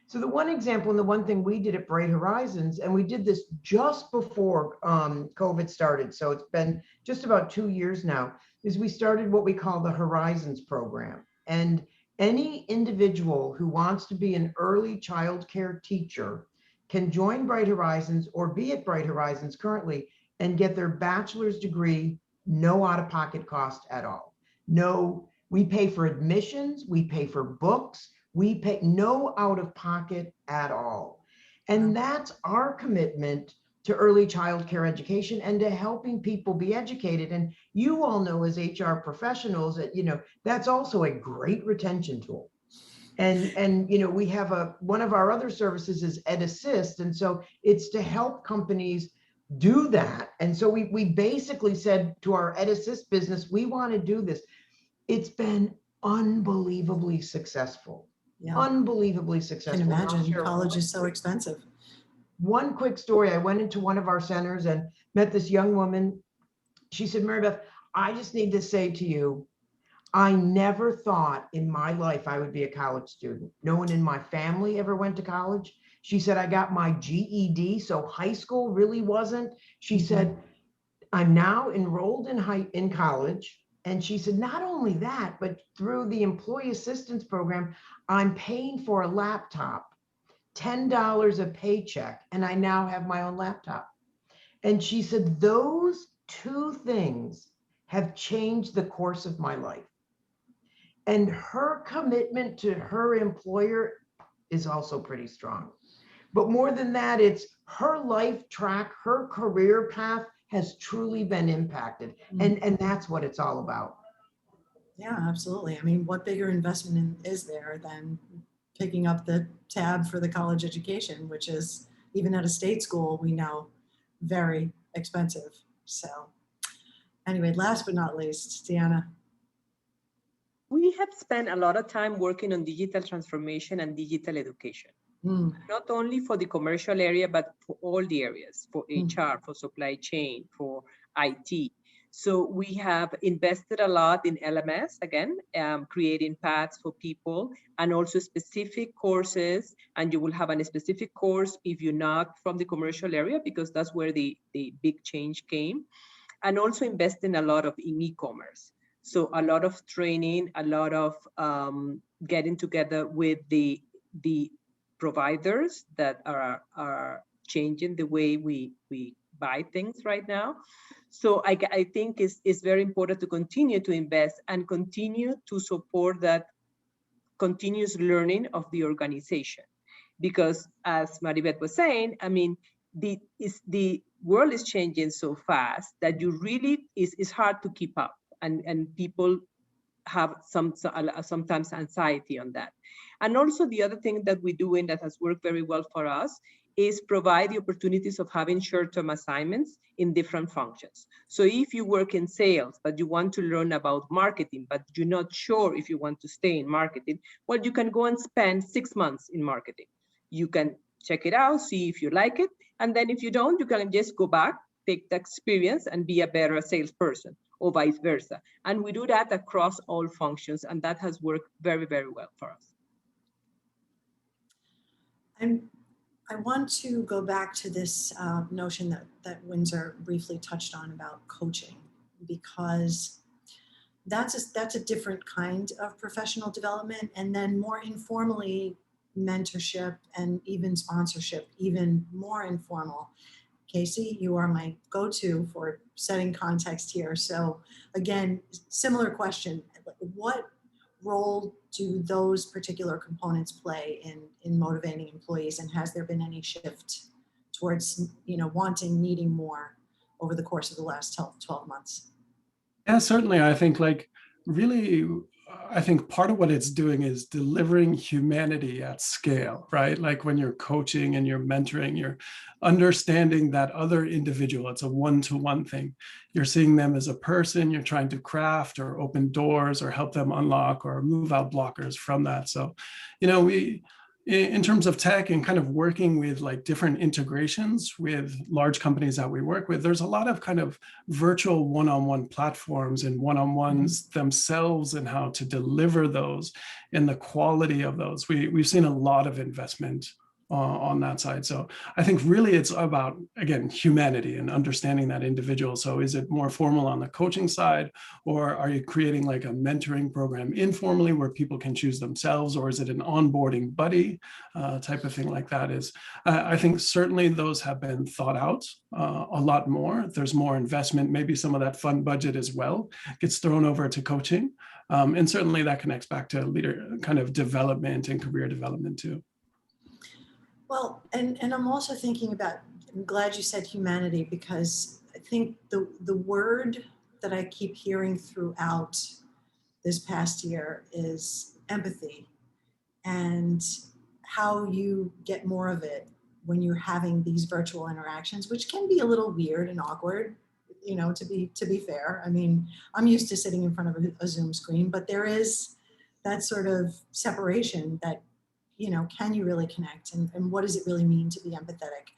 So the one example and the one thing we did at Bright Horizons, and we did this just before COVID started, so it's been just about 2 years now, is we started what we call the Horizons program. And any individual who wants to be an early child care teacher can join Bright Horizons or be at Bright Horizons currently and get their bachelor's degree, no out-of-pocket cost at all. No, we pay for admissions, we pay for books, we pay no out-of-pocket at all. And that's our commitment to early child care education and to helping people be educated. And you all know as HR professionals that, you know, that's also a great retention tool. And you know, we have one of our other services is Ed Assist. And so it's to help companies do that. And so we basically said to our Ed Assist business, we want to do this. It's been unbelievably successful. Unbelievably successful. I can imagine. College is so expensive. One quick story. I went into one of our centers and met this young woman. She said, Maribeth, I just need to say to you, I never thought in my life I would be a college student. No one in my family ever went to college. She said, I got my GED, so high school really wasn't. She said, I'm now enrolled in college. And she said, not only that, but through the employee assistance program, I'm paying for a laptop, $10 a paycheck, and I now have my own laptop. And she said, those 2 things have changed the course of my life. And her commitment to her employer is also pretty strong. But more than that, it's her life track, her career path has truly been impacted. And that's what it's all about. Yeah, absolutely. I mean, what bigger investment is there than picking up the tab for the college education, which is, even at a state school, we know, very expensive. So anyway, last but not least, Deanna. We have spent a lot of time working on digital transformation and digital education, not only for the commercial area, but for all the areas, for HR, for supply chain, for IT. So we have invested a lot in LMS, again, creating paths for people, and also specific courses. And you will have a specific course if you're not from the commercial area, because that's where the big change came. And also investing a lot in e-commerce. So a lot of training, a lot of getting together with the providers that are changing the way we buy things right now. So I think it's very important to continue to invest and continue to support that continuous learning of the organization. because as Maribeth was saying, I mean, the world is changing so fast that you really, it's hard to keep up, and people have sometimes anxiety on that. And also the other thing that we're doing that has worked very well for us is provide the opportunities of having short-term assignments in different functions. So if you work in sales, but you want to learn about marketing, but you're not sure if you want to stay in marketing, well, you can go and spend 6 months in marketing. You can check it out, see if you like it. And then if you don't, you can just go back, take the experience and be a better salesperson, or vice versa. And we do that across all functions, and that has worked very, very well for us. And I want to go back to this notion that Windsor briefly touched on about coaching, because that's a different kind of professional development. And then more informally, mentorship and even sponsorship, even more informal. Casey, you are my go-to for setting context here. So again, similar question, what role do those particular components play in motivating employees, and has there been any shift towards, needing more over the course of the last 12 months? Yeah, certainly. I think I think part of what it's doing is delivering humanity at scale, right? Like when you're coaching and you're mentoring, you're understanding that other individual. It's a one-to-one thing. You're seeing them as a person. You're trying to craft or open doors or help them unlock or move out blockers from that. So, in terms of tech and kind of working with like different integrations with large companies that we work with, there's a lot of kind of virtual one-on-one platforms and one-on-ones themselves, and how to deliver those and the quality of those. We've seen a lot of investment on that side. So I think really it's about, again, humanity and understanding that individual. So is it more formal on the coaching side, or are you creating like a mentoring program informally where people can choose themselves, or is it an onboarding buddy type of thing like that? I think certainly those have been thought out a lot more. There's more investment, maybe some of that fund budget as well gets thrown over to coaching. And certainly that connects back to leader kind of development and career development too. Well, and I'm also thinking about, I'm glad you said humanity, because I think the word that I keep hearing throughout this past year is empathy, and how you get more of it when you're having these virtual interactions, which can be a little weird and awkward, to be fair. I mean, I'm used to sitting in front of a Zoom screen, but there is that sort of separation that, can you really connect, and what does it really mean to be empathetic?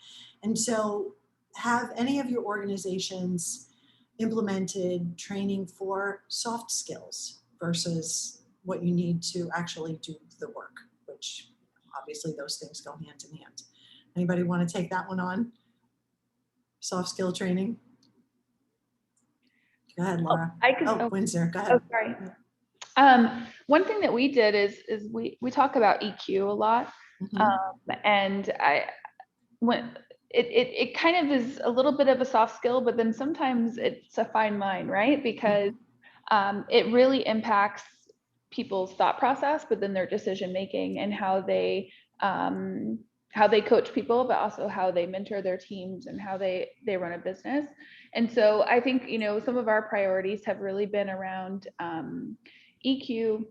And so have any of your organizations implemented training for soft skills versus what you need to actually do the work, which obviously those things go hand in hand. Anybody want to take that one on? Soft skill training? Go ahead, Laura. Windsor, go ahead. Oh, sorry. One thing that we did is we talk about EQ a lot, and it kind of is a little bit of a soft skill, but then sometimes it's a fine line, right? Because it really impacts people's thought process, but then their decision making and how they coach people, but also how they mentor their teams and how they run a business. And so I think, some of our priorities have really been around EQ.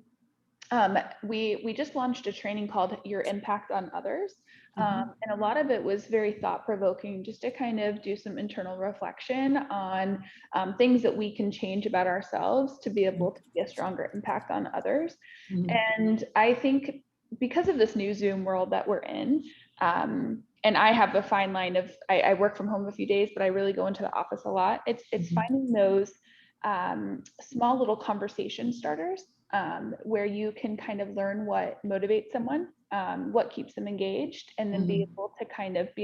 We just launched a training called Your Impact on Others. And a lot of it was very thought-provoking, just to kind of do some internal reflection on things that we can change about ourselves to be able to be a stronger impact on others. And I think because of this new Zoom world that we're in, and I have a fine line of, I work from home a few days, but I really go into the office a lot. It's finding those small little conversation starters where you can kind of learn what motivates someone, what keeps them engaged, and then be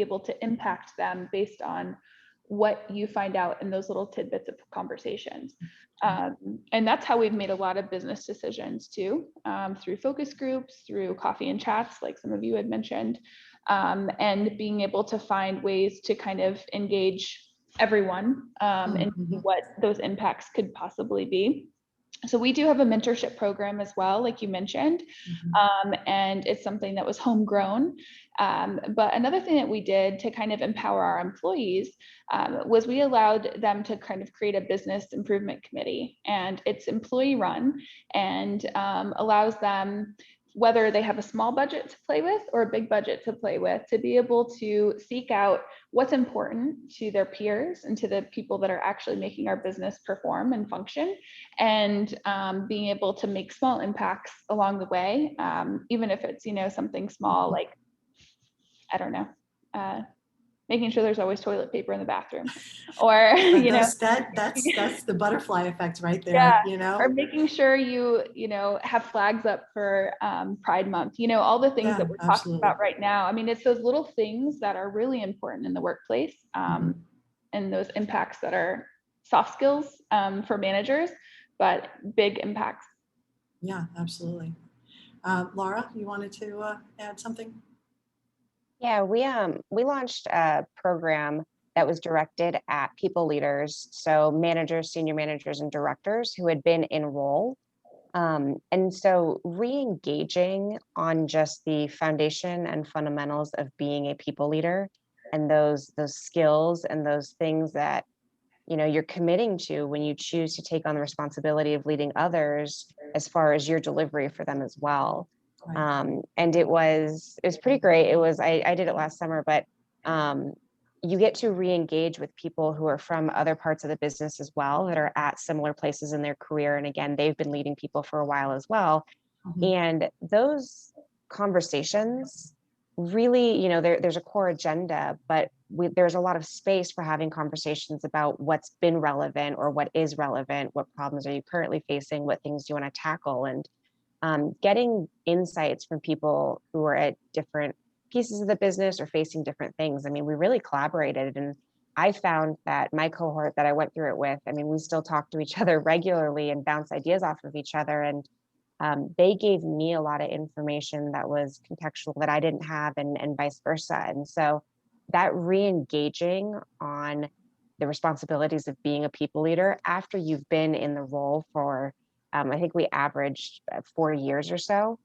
able to impact them based on what you find out in those little tidbits of conversations. And that's how we've made a lot of business decisions too, through focus groups, through coffee and chats, like some of you had mentioned, and being able to find ways to kind of engage everyone and what those impacts could possibly be. So we do have a mentorship program as well, like you mentioned, and it's something that was homegrown. But another thing that we did to kind of empower our employees was we allowed them to kind of create a business improvement committee, and it's employee run and allows them, whether they have a small budget to play with or a big budget to play with, to be able to seek out what's important to their peers and to the people that are actually making our business perform and function, and being able to make small impacts along the way, even if it's, something small, like, I don't know, making sure there's always toilet paper in the bathroom, or that's the butterfly effect right there. Or making sure you have flags up for Pride Month, all the things that we're talking about right now. I mean, it's those little things that are really important in the workplace, and those impacts that are soft skills for managers, but big impacts. Yeah, absolutely. Laura, you wanted to add something? Yeah, we launched a program that was directed at people leaders, so managers, senior managers, and directors who had been in role. And so re-engaging on just the foundation and fundamentals of being a people leader, and those skills and those things that you're committing to when you choose to take on the responsibility of leading others, as far as your delivery for them as well. And it was pretty great. I did it last summer, but you get to re-engage with people who are from other parts of the business as well, that are at similar places in their career. And again, they've been leading people for a while as well. And those conversations really, there's a core agenda, but there's a lot of space for having conversations about what's been relevant or what is relevant, what problems are you currently facing, what things do you want to tackle, and getting insights from people who are at different pieces of the business or facing different things. I mean, we really collaborated, and I found that my cohort that I went through it with, I mean, we still talk to each other regularly and bounce ideas off of each other. And they gave me a lot of information that was contextual that I didn't have, and vice versa. And so that re-engaging on the responsibilities of being a people leader after you've been in the role for, I think we averaged 4 years or so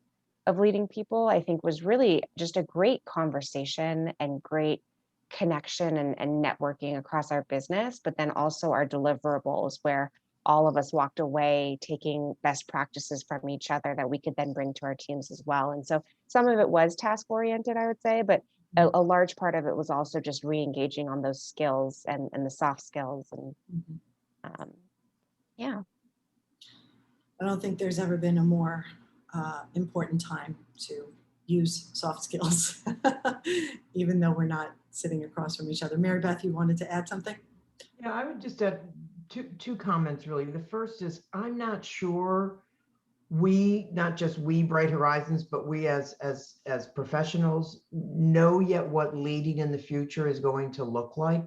of leading people, I think was really just a great conversation and great connection and networking across our business, but then also our deliverables, where all of us walked away taking best practices from each other that we could then bring to our teams as well. And so some of it was task oriented, I would say, but a large part of it was also just re-engaging on those skills and the soft skills. And yeah. I don't think there's ever been a more important time to use soft skills, even though we're not sitting across from each other. Maribeth, you wanted to add something? Yeah, I would just add two comments really. The first is, I'm not sure not just we Bright Horizons, but we as professionals know yet what leading in the future is going to look like.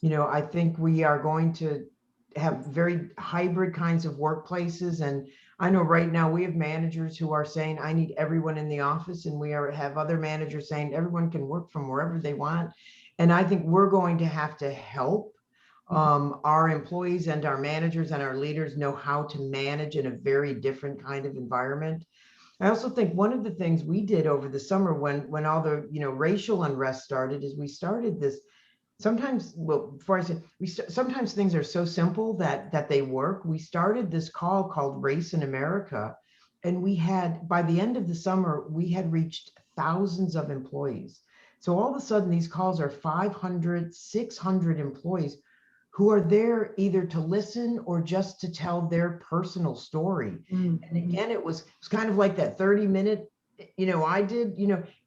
I think we are going to have very hybrid kinds of workplaces. And I know right now we have managers who are saying, I need everyone in the office. And we have other managers saying everyone can work from wherever they want. And I think we're going to have to help our employees and our managers and our leaders know how to manage in a very different kind of environment. I also think one of the things we did over the summer when all the racial unrest started is we started this. Sometimes, well, before I say, sometimes things are so simple that they work. We started this call called Race in America, and we had, by the end of the summer, we had reached thousands of employees. So all of a sudden, these calls are 500, 600 employees who are there either to listen or just to tell their personal story. And again, it was kind of like that 30-minute, I did,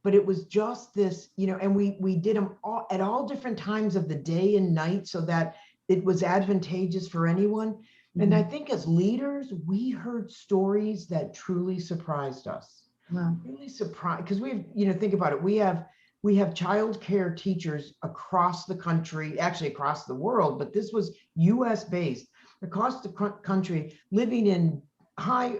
but it was just this, and we did them all at all different times of the day and night so that it was advantageous for anyone. And I think as leaders, we heard stories that truly surprised us. Wow. Really surprised, because think about it, we have childcare teachers across the country, actually across the world, but this was US based, across the country, living in high,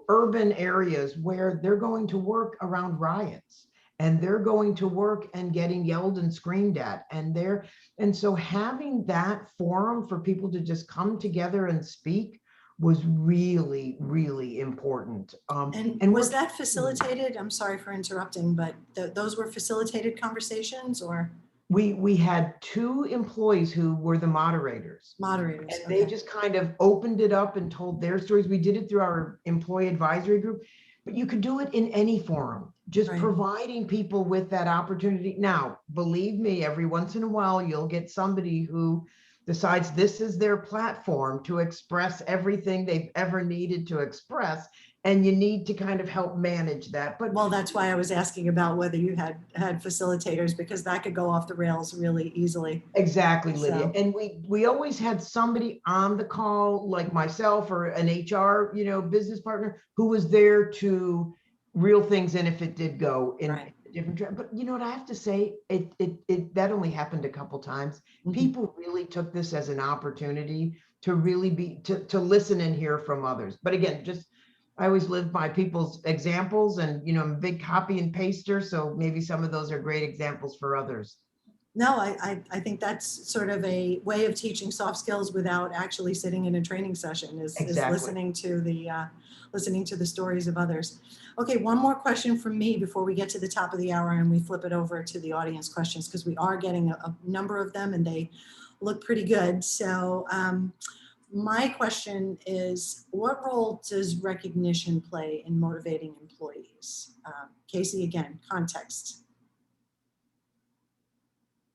urban areas where they're going to work around riots, and they're going to work and getting yelled and screamed at. And so having that forum for people to just come together and speak was really, really important. And was that facilitated? I'm sorry for interrupting, but those were facilitated conversations or? We had 2 employees who were the moderators. Moderators. And they okay. just kind of opened it up and told their stories. We did it through our employee advisory group, but you could do it in any forum, just Right. providing people with that opportunity. Now, believe me, every once in a while, you'll get somebody who decides this is their platform to express everything they've ever needed to express. And you need to kind of help manage that. But Well, that's why I was asking about whether you had facilitators, because that could go off the rails really easily. exactly, Lydia. So- And we always had somebody on the call, like myself or an HR, business partner, who was there to reel things in if it did go in Right. a different direction. But you know what I have to say, it that only happened a couple times. Mhm. People really took this as an opportunity to really to listen and hear from others. But again, I always live by people's examples, and I'm a big copy and paster, so maybe some of those are great examples for others. No, I think that's sort of a way of teaching soft skills without actually sitting in a training session is Exactly. listening to the stories of others. Okay, one more question from me before we get to the top of the hour and we flip it over to the audience questions, because we are getting a number of them and they look pretty good. So my question is, what role does recognition play in motivating employees? Casey, again, context.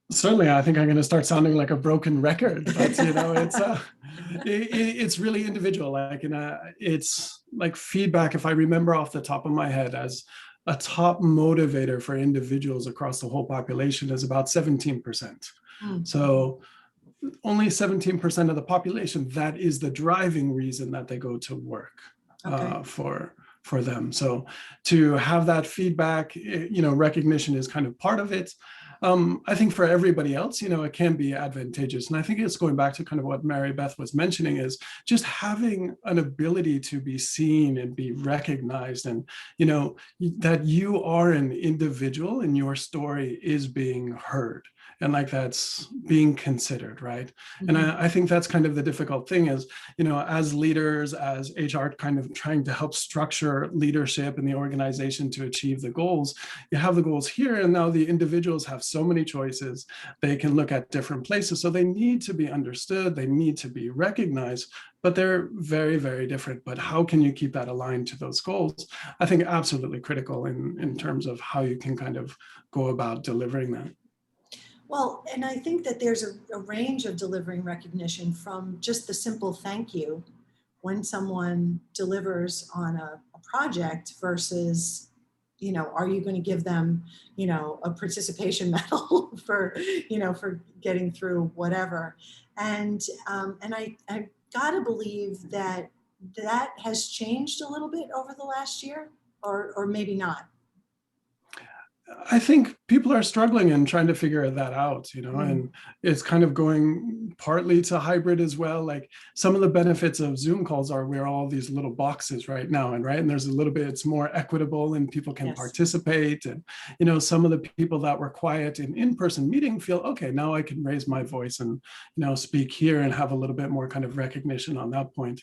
Certainly, I think I'm going to start sounding like a broken record, but it's really individual. It's like feedback. If I remember off the top of my head, as a top motivator for individuals across the whole population is about 17%. So only 17% of the population, that is the driving reason that they go to work. Okay. For them. So to have that feedback, recognition is kind of part of it. I think for everybody else, it can be advantageous. And I think it's going back to kind of what Maribeth was mentioning, is just having an ability to be seen and be recognized, and, that you are an individual and your story is being heard. And like that's being considered, right? Mm-hmm. And I think that's kind of the difficult thing is, as leaders, as HR kind of trying to help structure leadership in the organization to achieve the goals, you have the goals here, and now the individuals have so many choices. They can look at different places. So they need to be understood. They need to be recognized, but they're very, very different. But how can you keep that aligned to those goals? I think absolutely critical in terms of how you can kind of go about delivering that. Well, and I think that there's a range of delivering recognition, from just the simple thank you when someone delivers on a project versus, are you going to give them, a participation medal for getting through whatever. And I gotta believe that has changed a little bit over the last year, or maybe not. I think people are struggling and trying to figure that out, and it's kind of going partly to hybrid as well. Like some of the benefits of Zoom calls are we're all these little boxes right now, and there's a little bit, it's more equitable and people can participate. And, some of the people that were quiet in in-person meeting feel, okay, now I can raise my voice and, speak here and have a little bit more kind of recognition on that point.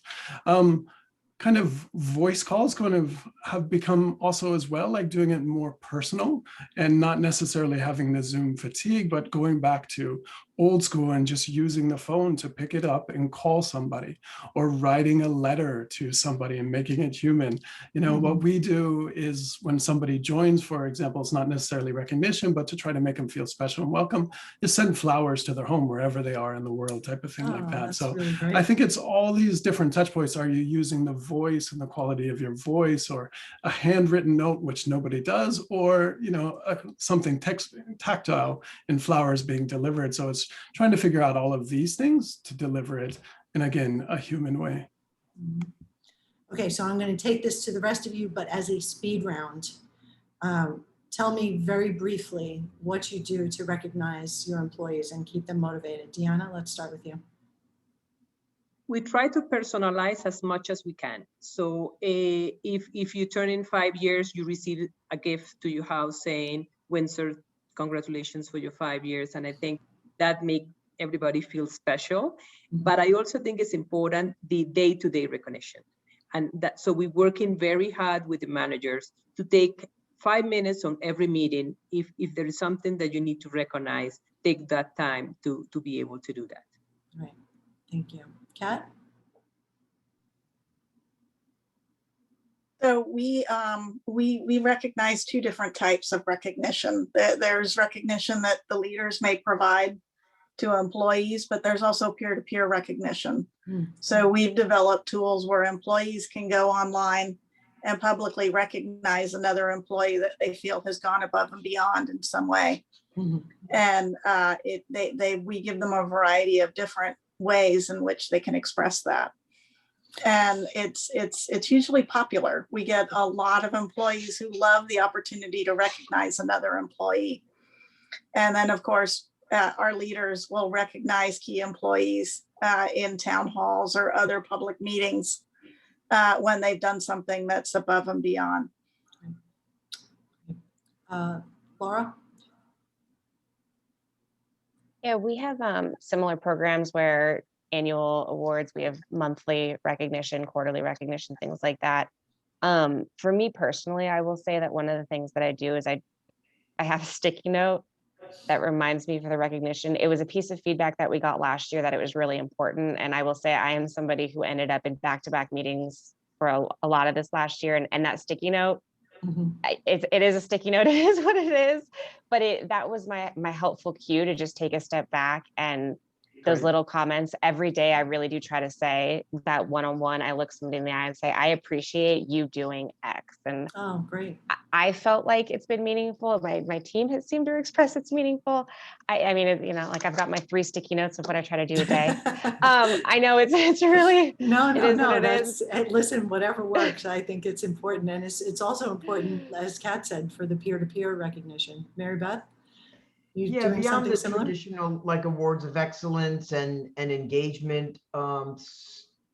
Kind of voice calls kind of have become also as well, like doing it more personal and not necessarily having the Zoom fatigue, but going back to old school and just using the phone to pick it up and call somebody, or writing a letter to somebody and making it human. What we do is when somebody joins, for example, it's not necessarily recognition, but to try to make them feel special and welcome, is send flowers to their home wherever they are in the world, type of thing like that. So really I think it's all these different touch points. Are you using the voice and the quality of your voice, or a handwritten note, which nobody does, or something tactile in flowers being delivered? So it's trying to figure out all of these things to deliver it in, again, a human way. Okay, so I'm going to take this to the rest of you, but as a speed round. Tell me very briefly what you do to recognize your employees and keep them motivated. Deanna, let's start with you. We try to personalize as much as we can. So if you turn in 5 years, you receive a gift to your house saying, Windsor, congratulations for your 5 years. And I think that make everybody feels special. But I also think it's important the day-to-day recognition. And that, so we're working very hard with the managers to take 5 minutes on every meeting. If there is something that you need to recognize, take that time to be able to do that. Right. Thank you. Kat? So we recognize two different types of recognition. There's recognition that the leaders may provide to employees, but there's also peer-to-peer recognition. So we've developed tools where employees can go online and publicly recognize another employee that they feel has gone above and beyond in some way. And we give them a variety of different ways in which they can express that. And it's usually popular. We get a lot of employees who love the opportunity to recognize another employee. And then, of course, our leaders will recognize key employees in town halls or other public meetings when they've done something that's above and beyond. Laura? Yeah, we have similar programs where annual awards, we have monthly recognition, quarterly recognition, things like that. For me personally, I will say that one of the things that I do is I have a sticky note that reminds me for the recognition. It was a piece of feedback that we got last year that it was really important. And I will say I am somebody who ended up in back-to-back meetings for a lot of this last year. And that sticky note, it is a sticky note, it is what it is. But that was my helpful cue to just take a step back, and those little comments every day. I really do try to say that one-on-one, I look somebody in the eye and say, I appreciate you doing X. And oh, great. I felt like it's been meaningful. My team has seemed to express it's meaningful. I mean, you know, like I've got my 3 sticky notes of what I try to do a day. I know it's really, no, that's, listen, whatever works. I think it's important. And it's also important, as Kat said, for the peer-to-peer recognition. Maribeth? Yeah, beyond the traditional like awards of excellence and engagement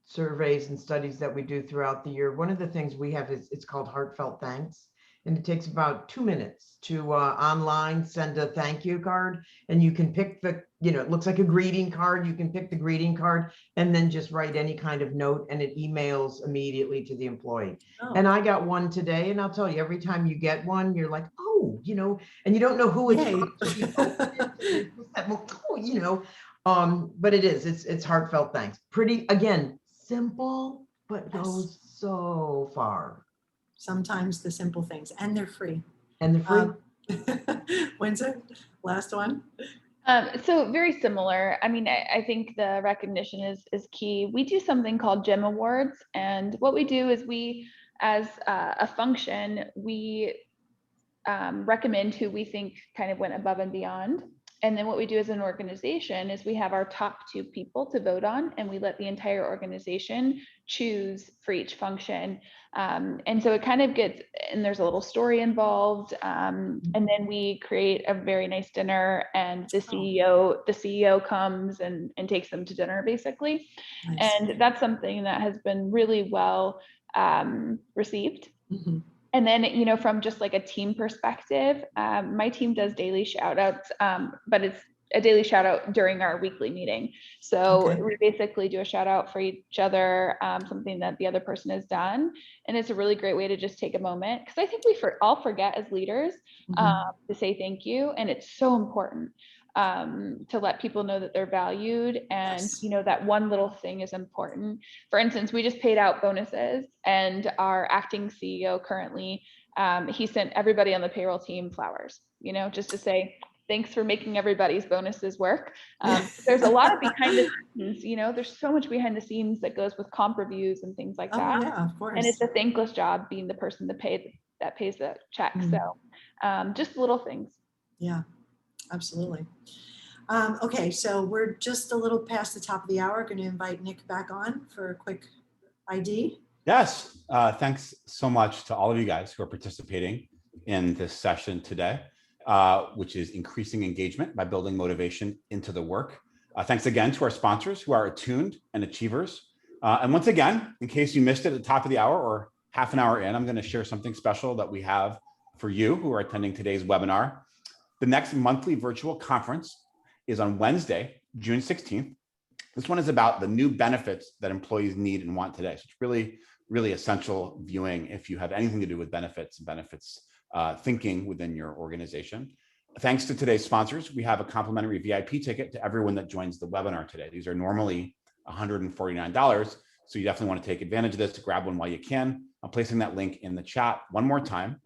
surveys and studies that we do throughout the year, one of the things we have is it's called Heartfelt Thanks. And it takes about 2 minutes to online send a thank you card, and you can pick the, you know, it looks like a greeting card. You can pick the greeting card and then just write any kind of note, and it emails immediately to the employee. Oh. And I got one today, and I'll tell you, every time you get one, you're like, oh, you know, and you don't know who it's from. So you open it, oh, you know, but it's heartfelt thanks. Pretty, again, simple, but goes so far. Sometimes the simple things, and they're free. And they're free. Windsor, last one. So very similar. I mean, I think the recognition is key. We do something called GEM Awards, and what we do is we, as a function, we recommend who we think kind of went above and beyond. And then what we do as an organization is we have our top 2 people to vote on, and we let the entire organization choose for each function. And so it kind of gets, and there's a little story involved. And then we create a very nice dinner, and the CEO comes and takes them to dinner, basically. Nice. And that's something that has been really well received. And then, you know, from just like a team perspective, my team does daily shout outs, but it's a daily shout out during our weekly meeting. So we basically do a shout out for each other, something that the other person has done. And it's a really great way to just take a moment, because I think we all forget as leaders to say thank you. And it's so important to let people know that they're valued, and you know that one little thing is important. For instance, we just paid out bonuses, and our acting CEO currently, he sent everybody on the payroll team flowers, you know, just to say thanks for making everybody's bonuses work. There's a lot of behind the scenes, you know, there's so much behind the scenes that goes with comp reviews and things like that. Yeah, of course. And it's a thankless job being the person that pays the check. So just little things. Yeah. Absolutely. Okay, so we're just a little past the top of the hour. Going to invite Nick back on for a quick ID. Yes, thanks so much to all of you guys who are participating in this session today, which is increasing engagement by building motivation into the work. Thanks again to our sponsors who are Attuned and Achievers. And once again, in case you missed it at the top of the hour or half an hour in, I'm going to share something special that we have for you who are attending today's webinar. The next monthly virtual conference is on Wednesday, June 16th. This one is about the new benefits that employees need and want today. So it's really, really essential viewing if you have anything to do with benefits and benefits thinking within your organization. Thanks to today's sponsors, we have a complimentary VIP ticket to everyone that joins the webinar today. These are normally $149. So you definitely want to take advantage of this, grab one while you can. I'm placing that link in the chat one more time.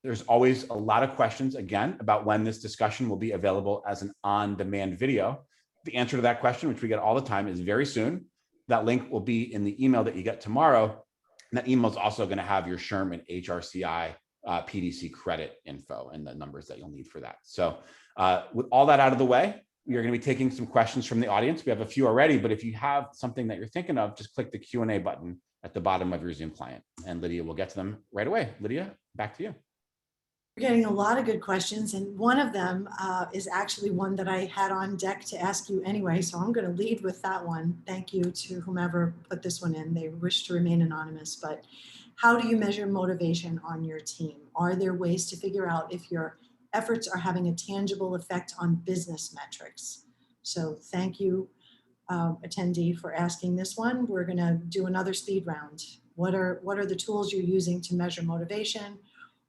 There's always a lot of questions, again, about when this discussion will be available as an on-demand video. The answer to that question, which we get all the time, is very soon. That link will be in the email that you get tomorrow. And that email is also going to have your SHRM and HRCI PDC credit info and the numbers that you'll need for that. So with all that out of the way, we are going to be taking some questions from the audience. We have a few already, but if you have something that you're thinking of, just click the Q&A button at the bottom of your Zoom client, and Lydia will get to them right away. Lydia, back to you. We're getting a lot of good questions, and one of them is actually one that I had on deck to ask you anyway, so I'm going to lead with that one. Thank you to whomever put this one in. They wish to remain anonymous, but how do you measure motivation on your team? Are there ways to figure out if your efforts are having a tangible effect on business metrics? So thank you, attendee, for asking this one. We're going to do another speed round. What are the tools you're using to measure motivation?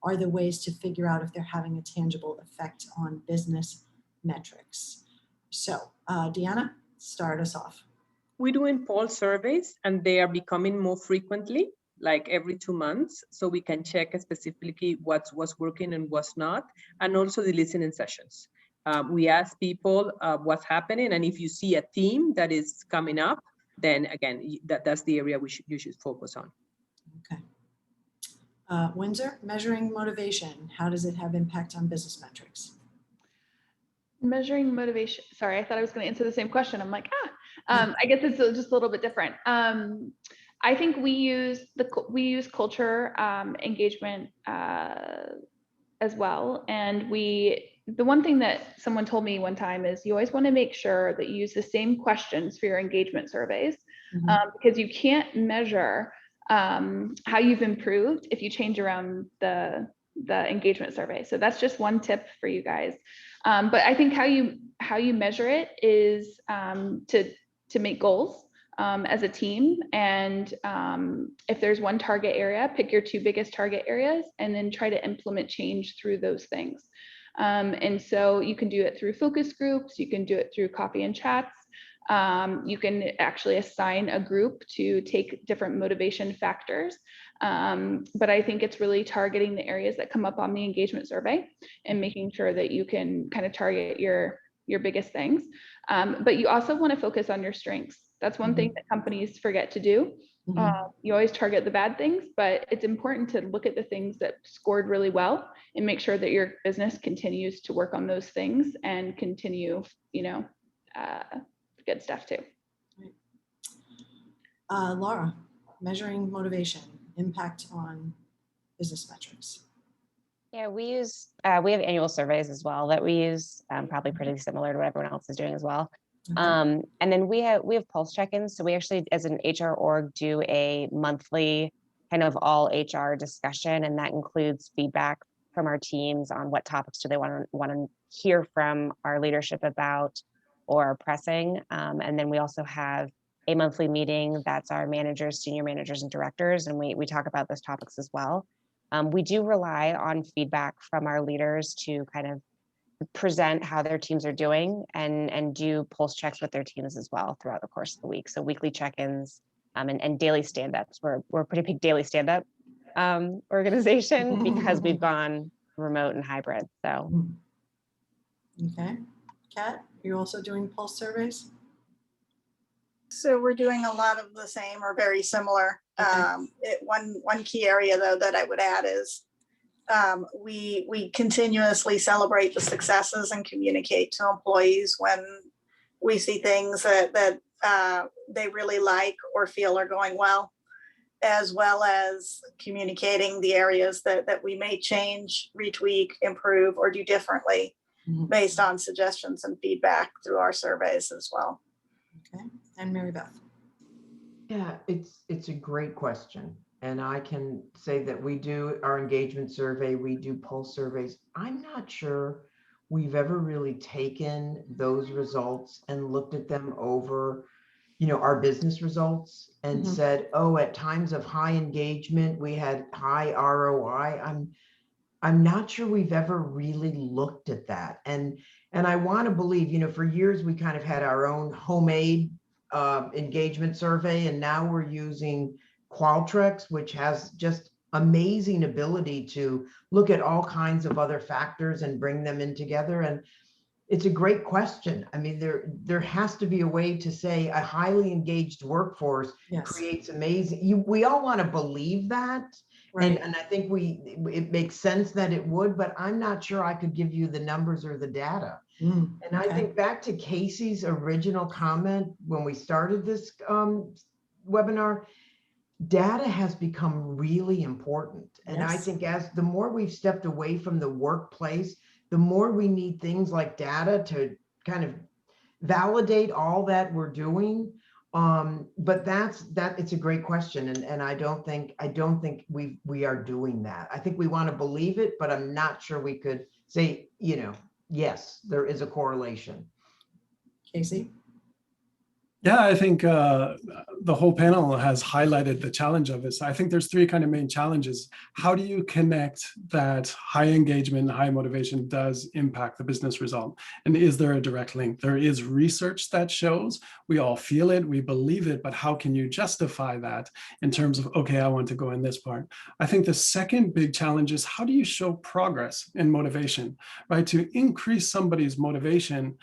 Are there ways to figure out if they're having a tangible effect on business metrics? So, Deanna, start us off. We're doing poll surveys, and they are becoming more frequently, like every 2 months, so we can check specifically what's working and what's not, and also the listening sessions. We ask people what's happening, and if you see a theme that is coming up, then again, that's the area you should focus on. Okay. Windsor, measuring motivation, how does it have impact on business metrics? Measuring motivation. Sorry, I thought I was going to answer the same question. I'm like, I guess it's just a little bit different. I think we use culture engagement as well, and the one thing that someone told me one time is you always want to make sure that you use the same questions for your engagement surveys, because you can't measure how you've improved if you change around the engagement survey. So that's just one tip for you guys. But I think how you measure it is to make goals as a team, and if there's one target area, pick your 2 biggest target areas and then try to implement change through those things. And so you can do it through focus groups, you can do it through coffee and chats. You can actually assign a group to take different motivation factors. But I think it's really targeting the areas that come up on the engagement survey and making sure that you can kind of target your biggest things. But you also want to focus on your strengths. That's one thing that companies forget to do. You always target the bad things, but it's important to look at the things that scored really well and make sure that your business continues to work on those things and continue, good stuff too. Laura, measuring motivation, impact on business metrics. Yeah, we have annual surveys as well that we use, probably pretty similar to what everyone else is doing as well. And then we have pulse check-ins. So we actually, as an HR org, do a monthly kind of all HR discussion, and that includes feedback from our teams on what topics do they want to hear from our leadership about or are pressing. And then we also have a monthly meeting that's our managers, senior managers, and directors, and we talk about those topics as well. We do rely on feedback from our leaders to kind of present how their teams are doing and do pulse checks with their teams as well throughout the course of the week. So weekly check-ins and daily stand-ups. We're a pretty big daily stand-up organization because we've gone remote and hybrid. So. Okay. Kat, you're also doing pulse surveys? So we're doing a lot of the same or very similar. Okay. One key area though that I would add is we continuously celebrate the successes and communicate to employees when we see things that they really like or feel are going well, as well as communicating the areas that we may change, retweak, improve, or do differently based on suggestions and feedback through our surveys as well. Okay, and Maribeth. Yeah, it's a great question. And I can say that we do our engagement survey, we do pulse surveys. I'm not sure we've ever really taken those results and looked at them over, you know, our business results and said, oh, at times of high engagement, we had high ROI. I'm not sure we've ever really looked at that. And I want to believe, you know, for years we kind of had our own homemade engagement survey, and now we're using Qualtrics, which has just amazing ability to look at all kinds of other factors and bring them in together. And it's a great question. I mean, there has to be a way to say a highly engaged workforce creates amazing. We all want to believe that. Right. And I think it makes sense that it would, but I'm not sure I could give you the numbers or the data. And I think back to Casey's original comment when we started this webinar, data has become really important. And I think as the more we've stepped away from the workplace, the more we need things like data to kind of validate all that we're doing. But it's a great question. And I don't think we are doing that. I think we want to believe it, but I'm not sure we could say, you know, yes, there is a correlation. Casey? Yeah, I think the whole panel has highlighted the challenge of it. So I think there's three kind of main challenges. How do you connect that high engagement, high motivation does impact the business result? And is there a direct link? There is research that shows we all feel it, we believe it, but how can you justify that in terms of, okay, I want to go in this part? I think the second big challenge is how do you show progress in motivation, right? To increase somebody's motivation,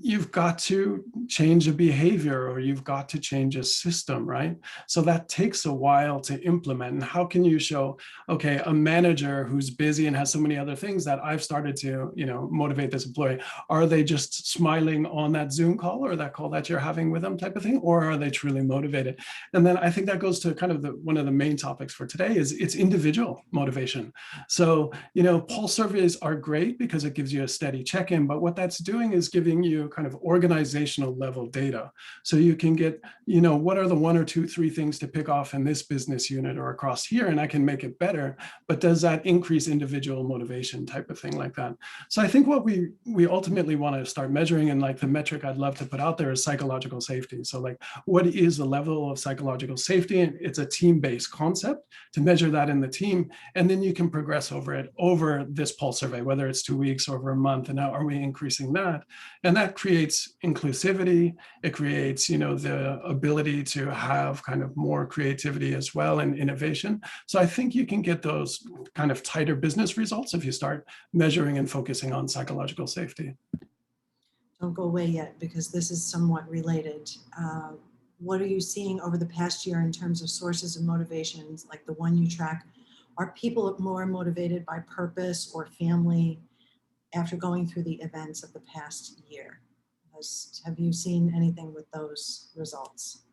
you've got to change a behavior or you've got to change a system, right? So that takes a while to implement. And how can you show, okay, a manager who's busy and has so many other things that I've started to, you know, motivate this employee, are they just smiling on that Zoom call or that call that you're having with them type of thing, or are they truly motivated? And then I think that goes to kind of one of the main topics for today is it's individual motivation. So, you know, pulse surveys are great because it gives you a steady check-in, but what that's doing is giving you kind of organizational level data. So you can get, you know, what are the 1 or 2, 3 things to pick off in this business unit or across here, and I can make it better, but does that increase individual motivation type of thing like that? So I think what we ultimately want to start measuring, and like the metric I'd love to put out there is psychological safety. So like, what is the level of psychological safety? And it's a team-based concept to measure that in the team. And then you can progress over it over this pulse survey, whether it's 2 weeks or over a month. And now are we increasing that? And that creates inclusivity. It creates, you know, the ability to have kind of more creativity as well and innovation. So I think you can get those kind of tighter business results if you start measuring and focusing on psychological safety. Don't go away yet, because this is somewhat related. What are you seeing over the past year in terms of sources of motivations, like the one you track? Are people more motivated by purpose or family after going through the events of the past year? Have you seen anything with those results?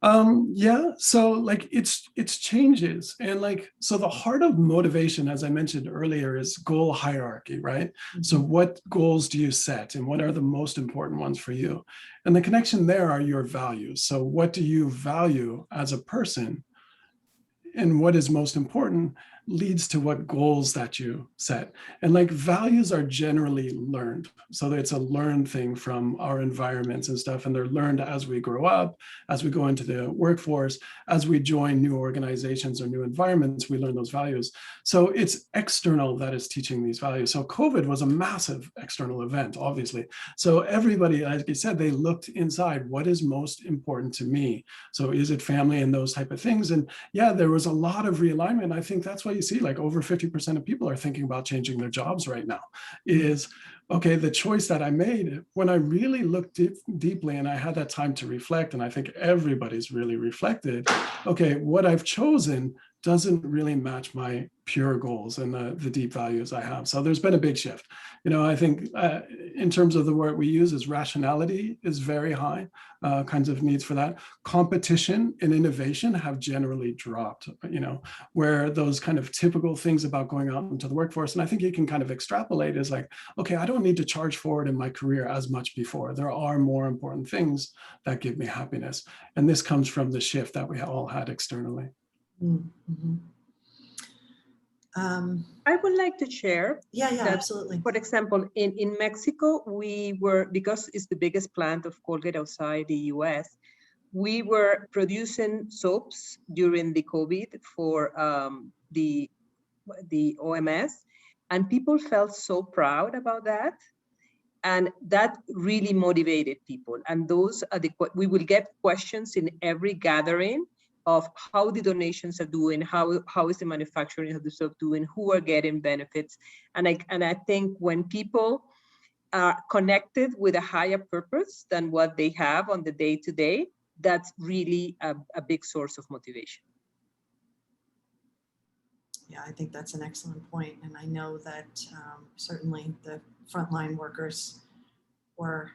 Yeah, so like it's changes. And like, so the heart of motivation, as I mentioned earlier, is goal hierarchy, right? Mm-hmm. So what goals do you set and what are the most important ones for you? And the connection there are your values. So what do you value as a person? And what is most important leads to what goals that you set. And like values are generally learned. So it's a learned thing from our environments and stuff. And they're learned as we grow up, as we go into the workforce, as we join new organizations or new environments, we learn those values. So it's external that is teaching these values. So COVID was a massive external event, obviously. So everybody, like you said, they looked inside, what is most important to me? So is it family and those type of things? And yeah, there was a lot of realignment. I think that's why you see like over 50% of people are thinking about changing their jobs right now is, okay, the choice that I made, when I really looked deeply and I had that time to reflect, and I think everybody's really reflected, okay, what I've chosen doesn't really match my pure goals and the deep values I have. So there's been a big shift. You know, I think in terms of the word we use is rationality is very high, kinds of needs for that. Competition and innovation have generally dropped, you know, where those kind of typical things about going out into the workforce. And I think you can kind of extrapolate is like, okay, I don't need to charge forward in my career as much before. There are more important things that give me happiness. And this comes from the shift that we all had externally. Mm-hmm. I would like to share. Yeah, that, absolutely. For example, in Mexico, we were, because it's the biggest plant of Colgate outside the US, we were producing soaps during the COVID for the OMS, and people felt so proud about that. And that really motivated people. And those are we will get questions in every gathering of how the donations are doing, how is the manufacturing of the soap doing, who are getting benefits. And I think when people are connected with a higher purpose than what they have on the day-to-day, that's really a big source of motivation. Yeah, I think that's an excellent point. And I know that certainly the frontline workers were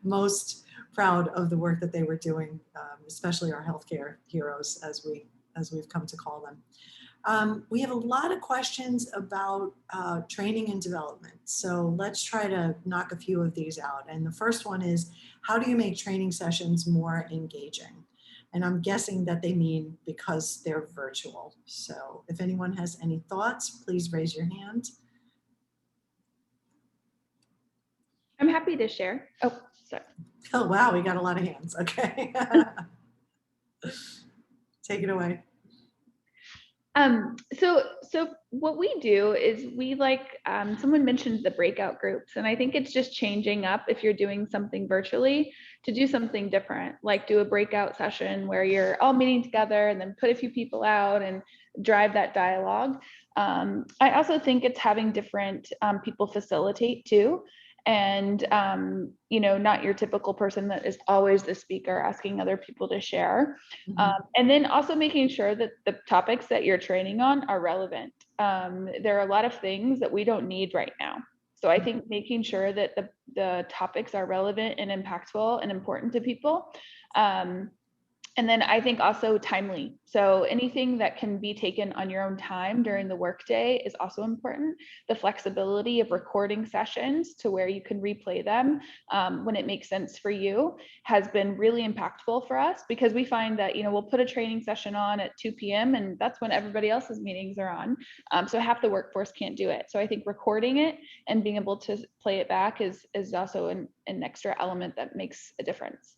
most proud of the work that they were doing, especially our healthcare heroes, as we've come to call them. We have a lot of questions about training and development. So let's try to knock a few of these out. And the first one is, how do you make training sessions more engaging? And I'm guessing that they mean because they're virtual. So if anyone has any thoughts, please raise your hand. I'm happy to share. Oh, sorry. Oh, wow, we got a lot of hands. Okay. Take it away. So what we do is we someone mentioned the breakout groups, and I think it's just changing up, if you're doing something virtually, to do something different, like do a breakout session where you're all meeting together and then put a few people out and drive that dialogue. I also think it's having different people facilitate too. And, not your typical person that is always the speaker asking other people to share. Mm-hmm. And then also making sure that the topics that you're training on are relevant. There are a lot of things that we don't need right now. So I think making sure that the topics are relevant and impactful and important to people. And then I think also timely. So anything that can be taken on your own time during the workday is also important. The flexibility of recording sessions to where you can replay them when it makes sense for you has been really impactful for us, because we find that, we'll put a training session on at 2 p.m. and that's when everybody else's meetings are on. So half the workforce can't do it. So I think recording it and being able to play it back is also an extra element that makes a difference.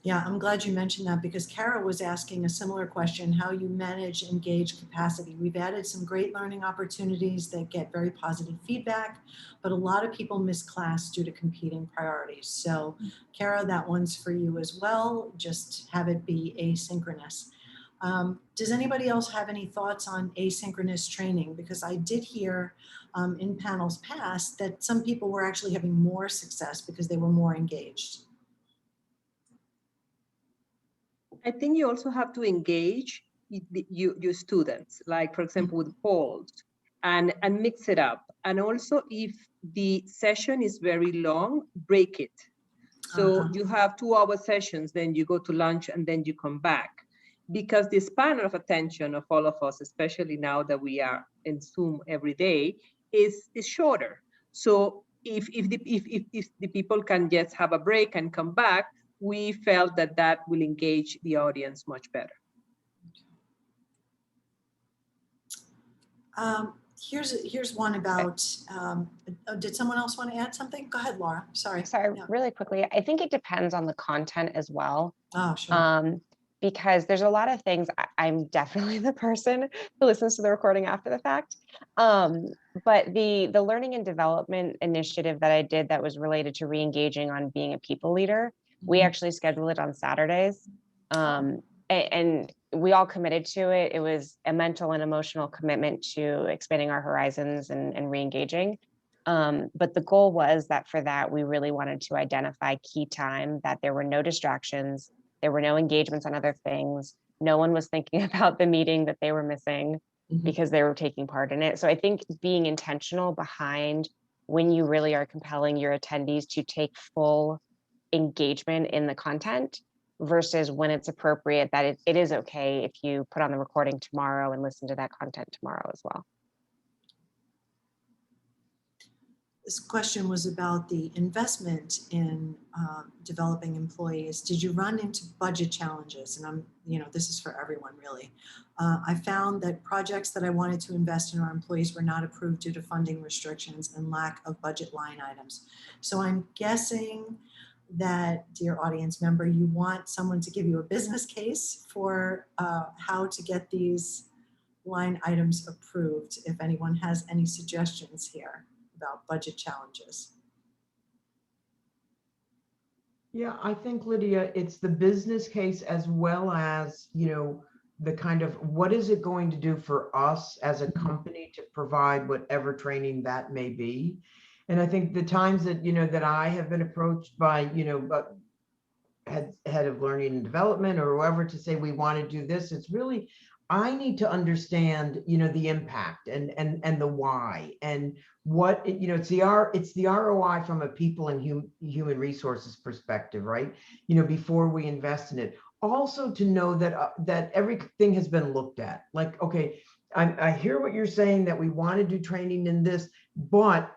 Yeah, I'm glad you mentioned that, because Kara was asking a similar question, how you manage engaged capacity. We've added some great learning opportunities that get very positive feedback, but a lot of people miss class due to competing priorities. So Kara, that one's for you as well. Just have it be asynchronous. Does anybody else have any thoughts on asynchronous training? Because I did hear in panels past that some people were actually having more success because they were more engaged. I think you also have to engage your students, like, for example, with polls, and mix it up. And also, if the session is very long, break it. So you have 2-hour sessions, then you go to lunch, and then you come back. Because the span of attention of all of us, especially now that we are in Zoom every day, is shorter. So if the people can just have a break and come back, we felt that will engage the audience much better. Here's one about, did someone else want to add something? Go ahead, Laura. Sorry. Yeah. Really quickly. I think it depends on the content as well. Oh, sure. Because there's a lot of things. I'm definitely the person who listens to the recording after the fact. But the learning and development initiative that I did that was related to re-engaging on being a people leader, we actually scheduled it on Saturdays. And we all committed to it. It was a mental and emotional commitment to expanding our horizons and re-engaging. But the goal was that for that, we really wanted to identify key time, that there were no distractions, there were no engagements on other things. No one was thinking about the meeting that they were missing because they were taking part in it. So I think being intentional behind when you really are compelling your attendees to take full engagement in the content versus when it's appropriate, that it is okay if you put on the recording tomorrow and listen to that content tomorrow as well. This question was about the investment in developing employees. Did you run into budget challenges? And this is for everyone really. I found that projects that I wanted to invest in our employees were not approved due to funding restrictions and lack of budget line items. So I'm guessing that, dear audience member, you want someone to give you a business case for how to get these line items approved, if anyone has any suggestions here about budget challenges. Yeah, I think, Lydia, it's the business case as well as, the kind of what is it going to do for us as a company to provide whatever training that may be. And I think the times that, that I have been approached by, head of learning and development or whoever to say, we want to do this, it's really, I need to understand, the impact and the why and what, it's the ROI from a people and human resources perspective, right? Before we invest in it. Also to know that everything has been looked at. Like, okay, I hear what you're saying that we want to do training in this, but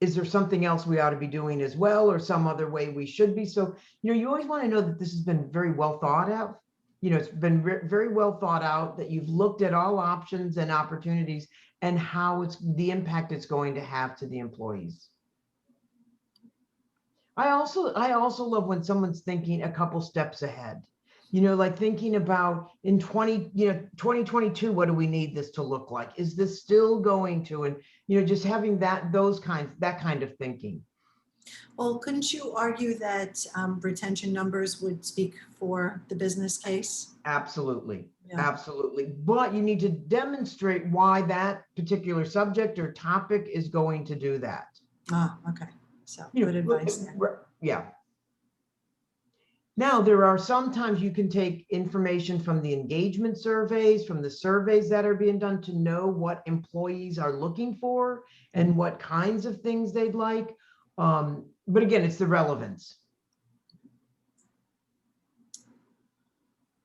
is there something else we ought to be doing as well, or some other way we should be? So, you always want to know that this has been very well thought out. It's been very well thought out, that you've looked at all options and opportunities and how the impact it's going to have to the employees. I also love when someone's thinking a couple steps ahead, like thinking about in 2022, what do we need this to look like? Is this still going to, and, just having that kind of thinking. Well, couldn't you argue that retention numbers would speak for the business case? Absolutely. Yeah. Absolutely. But you need to demonstrate why that particular subject or topic is going to do that. Ah, okay. So good advice there. Yeah. Now, there are sometimes you can take information from the engagement surveys, from the surveys that are being done to know what employees are looking for and what kinds of things they'd like. But again, it's the relevance.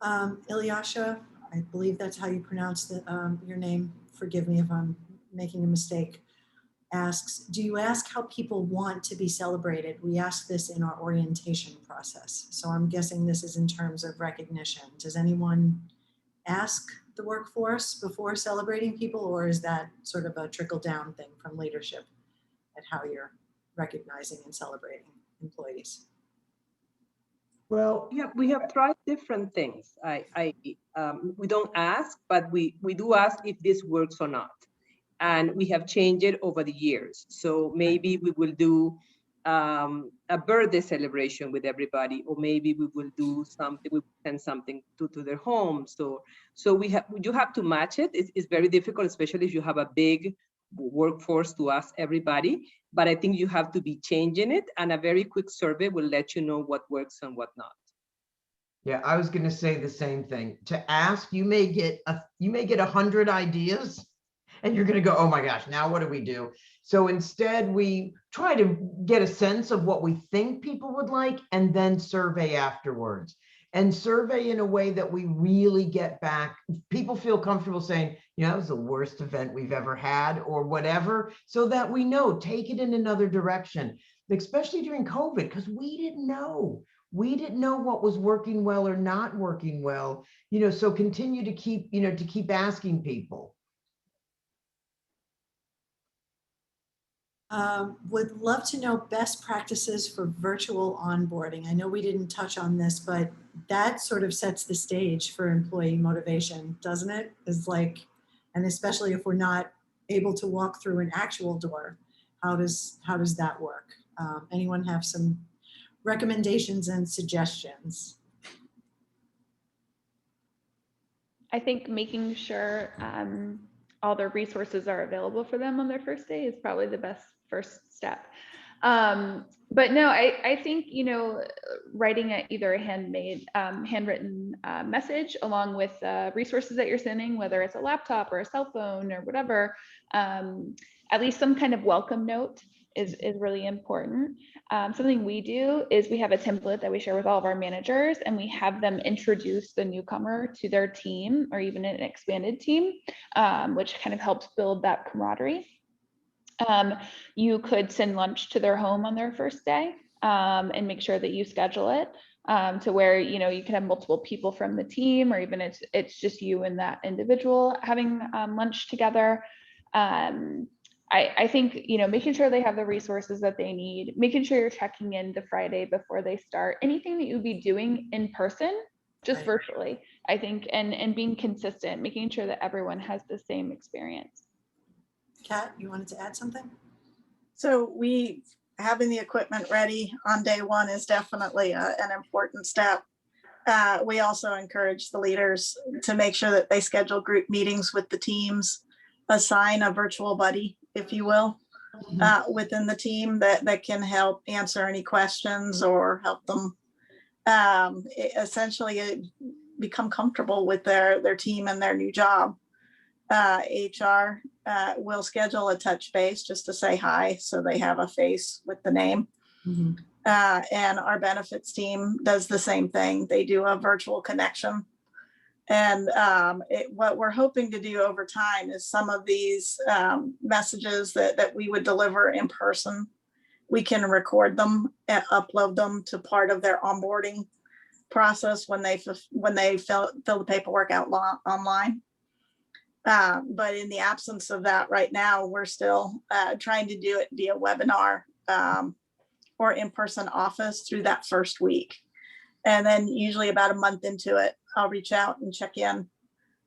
Ilyasha, I believe that's how you pronounce your name. Forgive me if I'm making a mistake. Asks, do you ask how people want to be celebrated? We ask this in our orientation process. So I'm guessing this is in terms of recognition. Does anyone ask the workforce before celebrating people, or is that sort of a trickle down thing from leadership at how you're recognizing and celebrating employees? Well, Yeah, we have tried different things. We don't ask, but we do ask if this works or not. And we have changed it over the years. So maybe we will do a birthday celebration with everybody, or maybe we will do something, we send something to their home. So you have to match it. It's very difficult, especially if you have a big workforce to ask everybody. But I think you have to be changing it, and a very quick survey will let you know what works and what not. Yeah, I was going to say the same thing. To ask, you may get 100 ideas. And you're going to go, oh my gosh, now what do we do? So instead, we try to get a sense of what we think people would like, and then survey afterwards. And survey in a way that we really get back. People feel comfortable saying, that was the worst event we've ever had, or whatever, so that we know, take it in another direction, especially during COVID, because we didn't know. We didn't know what was working well or not working well. So continue to keep asking people. Would love to know best practices for virtual onboarding. I know we didn't touch on this, but that sort of sets the stage for employee motivation, doesn't it? It's like, and especially if we're not able to walk through an actual door, how does that work? Anyone have some recommendations and suggestions? I think making sure all their resources are available for them on their first day is probably the best first step. But no, I think, writing either a handwritten message along with resources that you're sending, whether it's a laptop or a cell phone or whatever, at least some kind of welcome note is really important. Something we do is we have a template that we share with all of our managers, and we have them introduce the newcomer to their team or even an expanded team, which kind of helps build that camaraderie. You could send lunch to their home on their first day, and make sure that you schedule it to where, you know, you can have multiple people from the team, or even it's just you and that individual having lunch together. I think, you know, making sure they have the resources that they need, making sure you're checking in the Friday before they start, anything that you'd be doing in person, just Right. virtually, I think, and being consistent, making sure that everyone has the same experience. Kat, you wanted to add something? So having the equipment ready on day one is definitely an important step. We also encourage the leaders to make sure that they schedule group meetings with the teams, assign a virtual buddy, if you will, within the team that can help answer any questions or help them essentially become comfortable with their team and their new job. HR will schedule a touch base just to say hi, so they have a face with the name. Mhm. And our benefits team does the same thing. They do a virtual connection. And what we're hoping to do over time is some of these messages that we would deliver in person, we can record them and upload them to part of their onboarding process when they fill the paperwork out online. But in the absence of that right now, we're still trying to do it via webinar or in-person office through that first week. And then usually about a month into it, I'll reach out and check in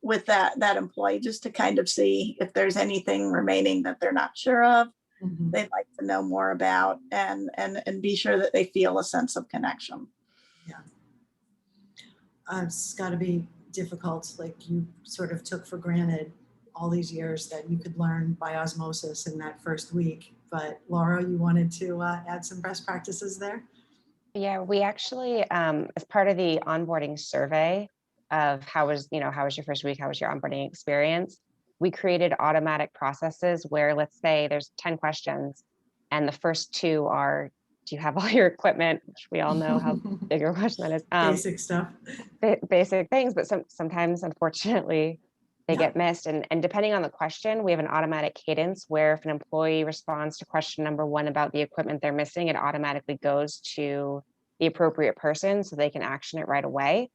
with that employee just to kind of see if there's anything remaining that they're not sure of, they'd like to know more about, and be sure that they feel a sense of connection. Yeah. It's got to be difficult. Like, you sort of took for granted all these years that you could learn by osmosis in that first week. But Laura, you wanted to add some best practices there? Yeah, we actually, as part of the onboarding survey of how was your first week, how was your onboarding experience, we created automatic processes where, let's say there's 10 questions and the first 2 are, do you have all your equipment? Which we all know how big a question that is. Basic stuff. Basic things, but sometimes, unfortunately, they Yeah. get missed. And depending on the question, we have an automatic cadence where if an employee responds to question number 1 about the equipment they're missing, it automatically goes to the appropriate person so they can action it right away.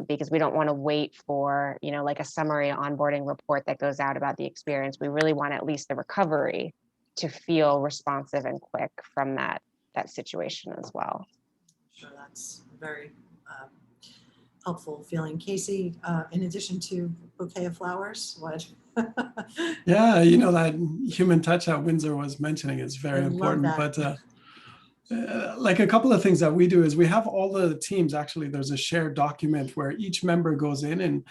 Because we don't want to wait for, like a summary onboarding report that goes out about the experience. We really want at least the recovery to feel responsive and quick from that situation as well. Sure, that's very helpful feeling. Casey, in addition to bouquet of flowers, what? Yeah, that human touch that Windsor was mentioning is very important. But like a couple of things that we do is we have all the teams, actually there's a shared document where each member goes in and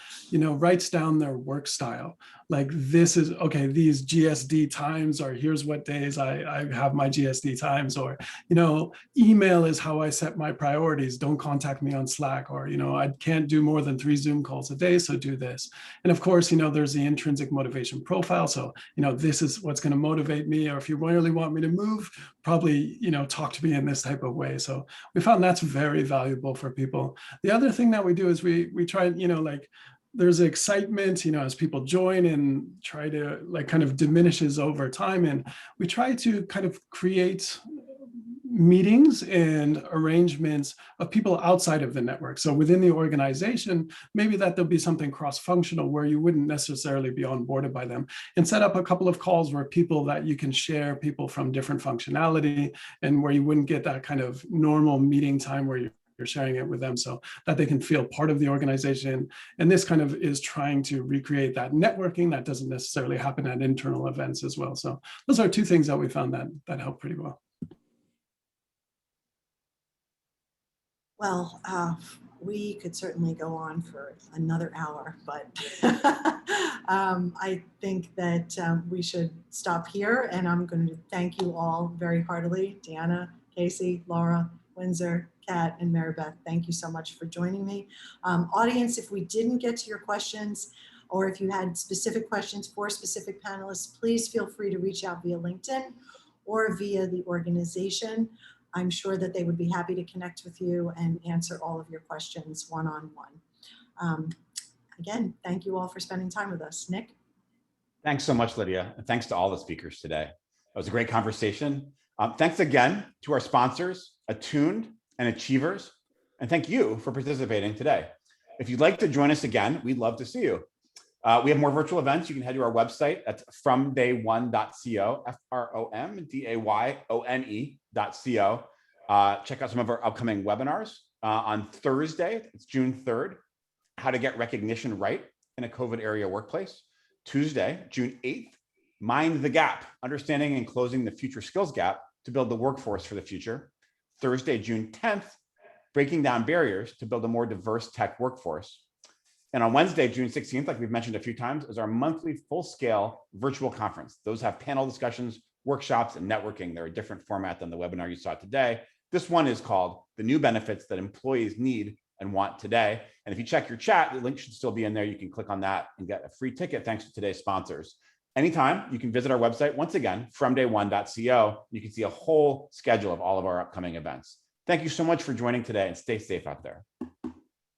writes down their work style. Like, this is okay, these GSD times, or here's what days I have my GSD times, or email is how I set my priorities, don't contact me on Slack, or I can't do more than 3 Zoom calls a day, so do this. And of course, there's the intrinsic motivation profile, so this is what's going to motivate me, or if you really want me to move, probably talk to me in this type of way. So we found that's very valuable for people. The other thing that we do is we try, like, there's excitement, as people join, and try to kind of diminishes over time. And we try to kind of create meetings and arrangements of people outside of the network. So within the organization, maybe that there'll be something cross-functional where you wouldn't necessarily be onboarded by them, and set up a couple of calls where people that you can share, people from different functionality, and where you wouldn't get that kind of normal meeting time where you're sharing it with them, so that they can feel part of the organization. And this kind of is trying to recreate that networking that doesn't necessarily happen at internal events as well. So those are 2 things that we found that help pretty well. Well, we could certainly go on for another hour, but I think that we should stop here, and I'm going to thank you all very heartily. Deanna, Casey, Laura, Windsor, Kat, and Maribeth, thank you so much for joining me. Audience, if we didn't get to your questions, or if you had specific questions for specific panelists, please feel free to reach out via LinkedIn or via the organization. I'm sure that they would be happy to connect with you and answer all of your questions one-on-one. Again, thank you all for spending time with us. Nick? Thanks so much, Lydia. And thanks to all the speakers today. That was a great conversation. Thanks again to our sponsors, Attuned and Achievers, and thank you for participating today. If you'd like to join us again, we'd love to see you. We have more virtual events. You can head to our website at fromday1.co, FROMDAYONE.co. Check out some of our upcoming webinars. On Thursday, it's June 3rd, how to get recognition right in a COVID area workplace. Tuesday, June 8th, Mind the Gap, understanding and closing the future skills gap to build the workforce for the future. Thursday, June 10th, breaking down barriers to build a more diverse tech workforce. And on Wednesday, June 16th, like we've mentioned a few times, is our monthly full-scale virtual conference. Those have panel discussions, workshops, and networking. They're a different format than the webinar you saw today. This one is called The New Benefits That Employees Need and Want Today. And if you check your chat, the link should still be in there. You can click on that and get a free ticket thanks to today's sponsors. Anytime, you can visit our website, once again, fromday1.co. You can see a whole schedule of all of our upcoming events. Thank you so much for joining today, and stay safe out there.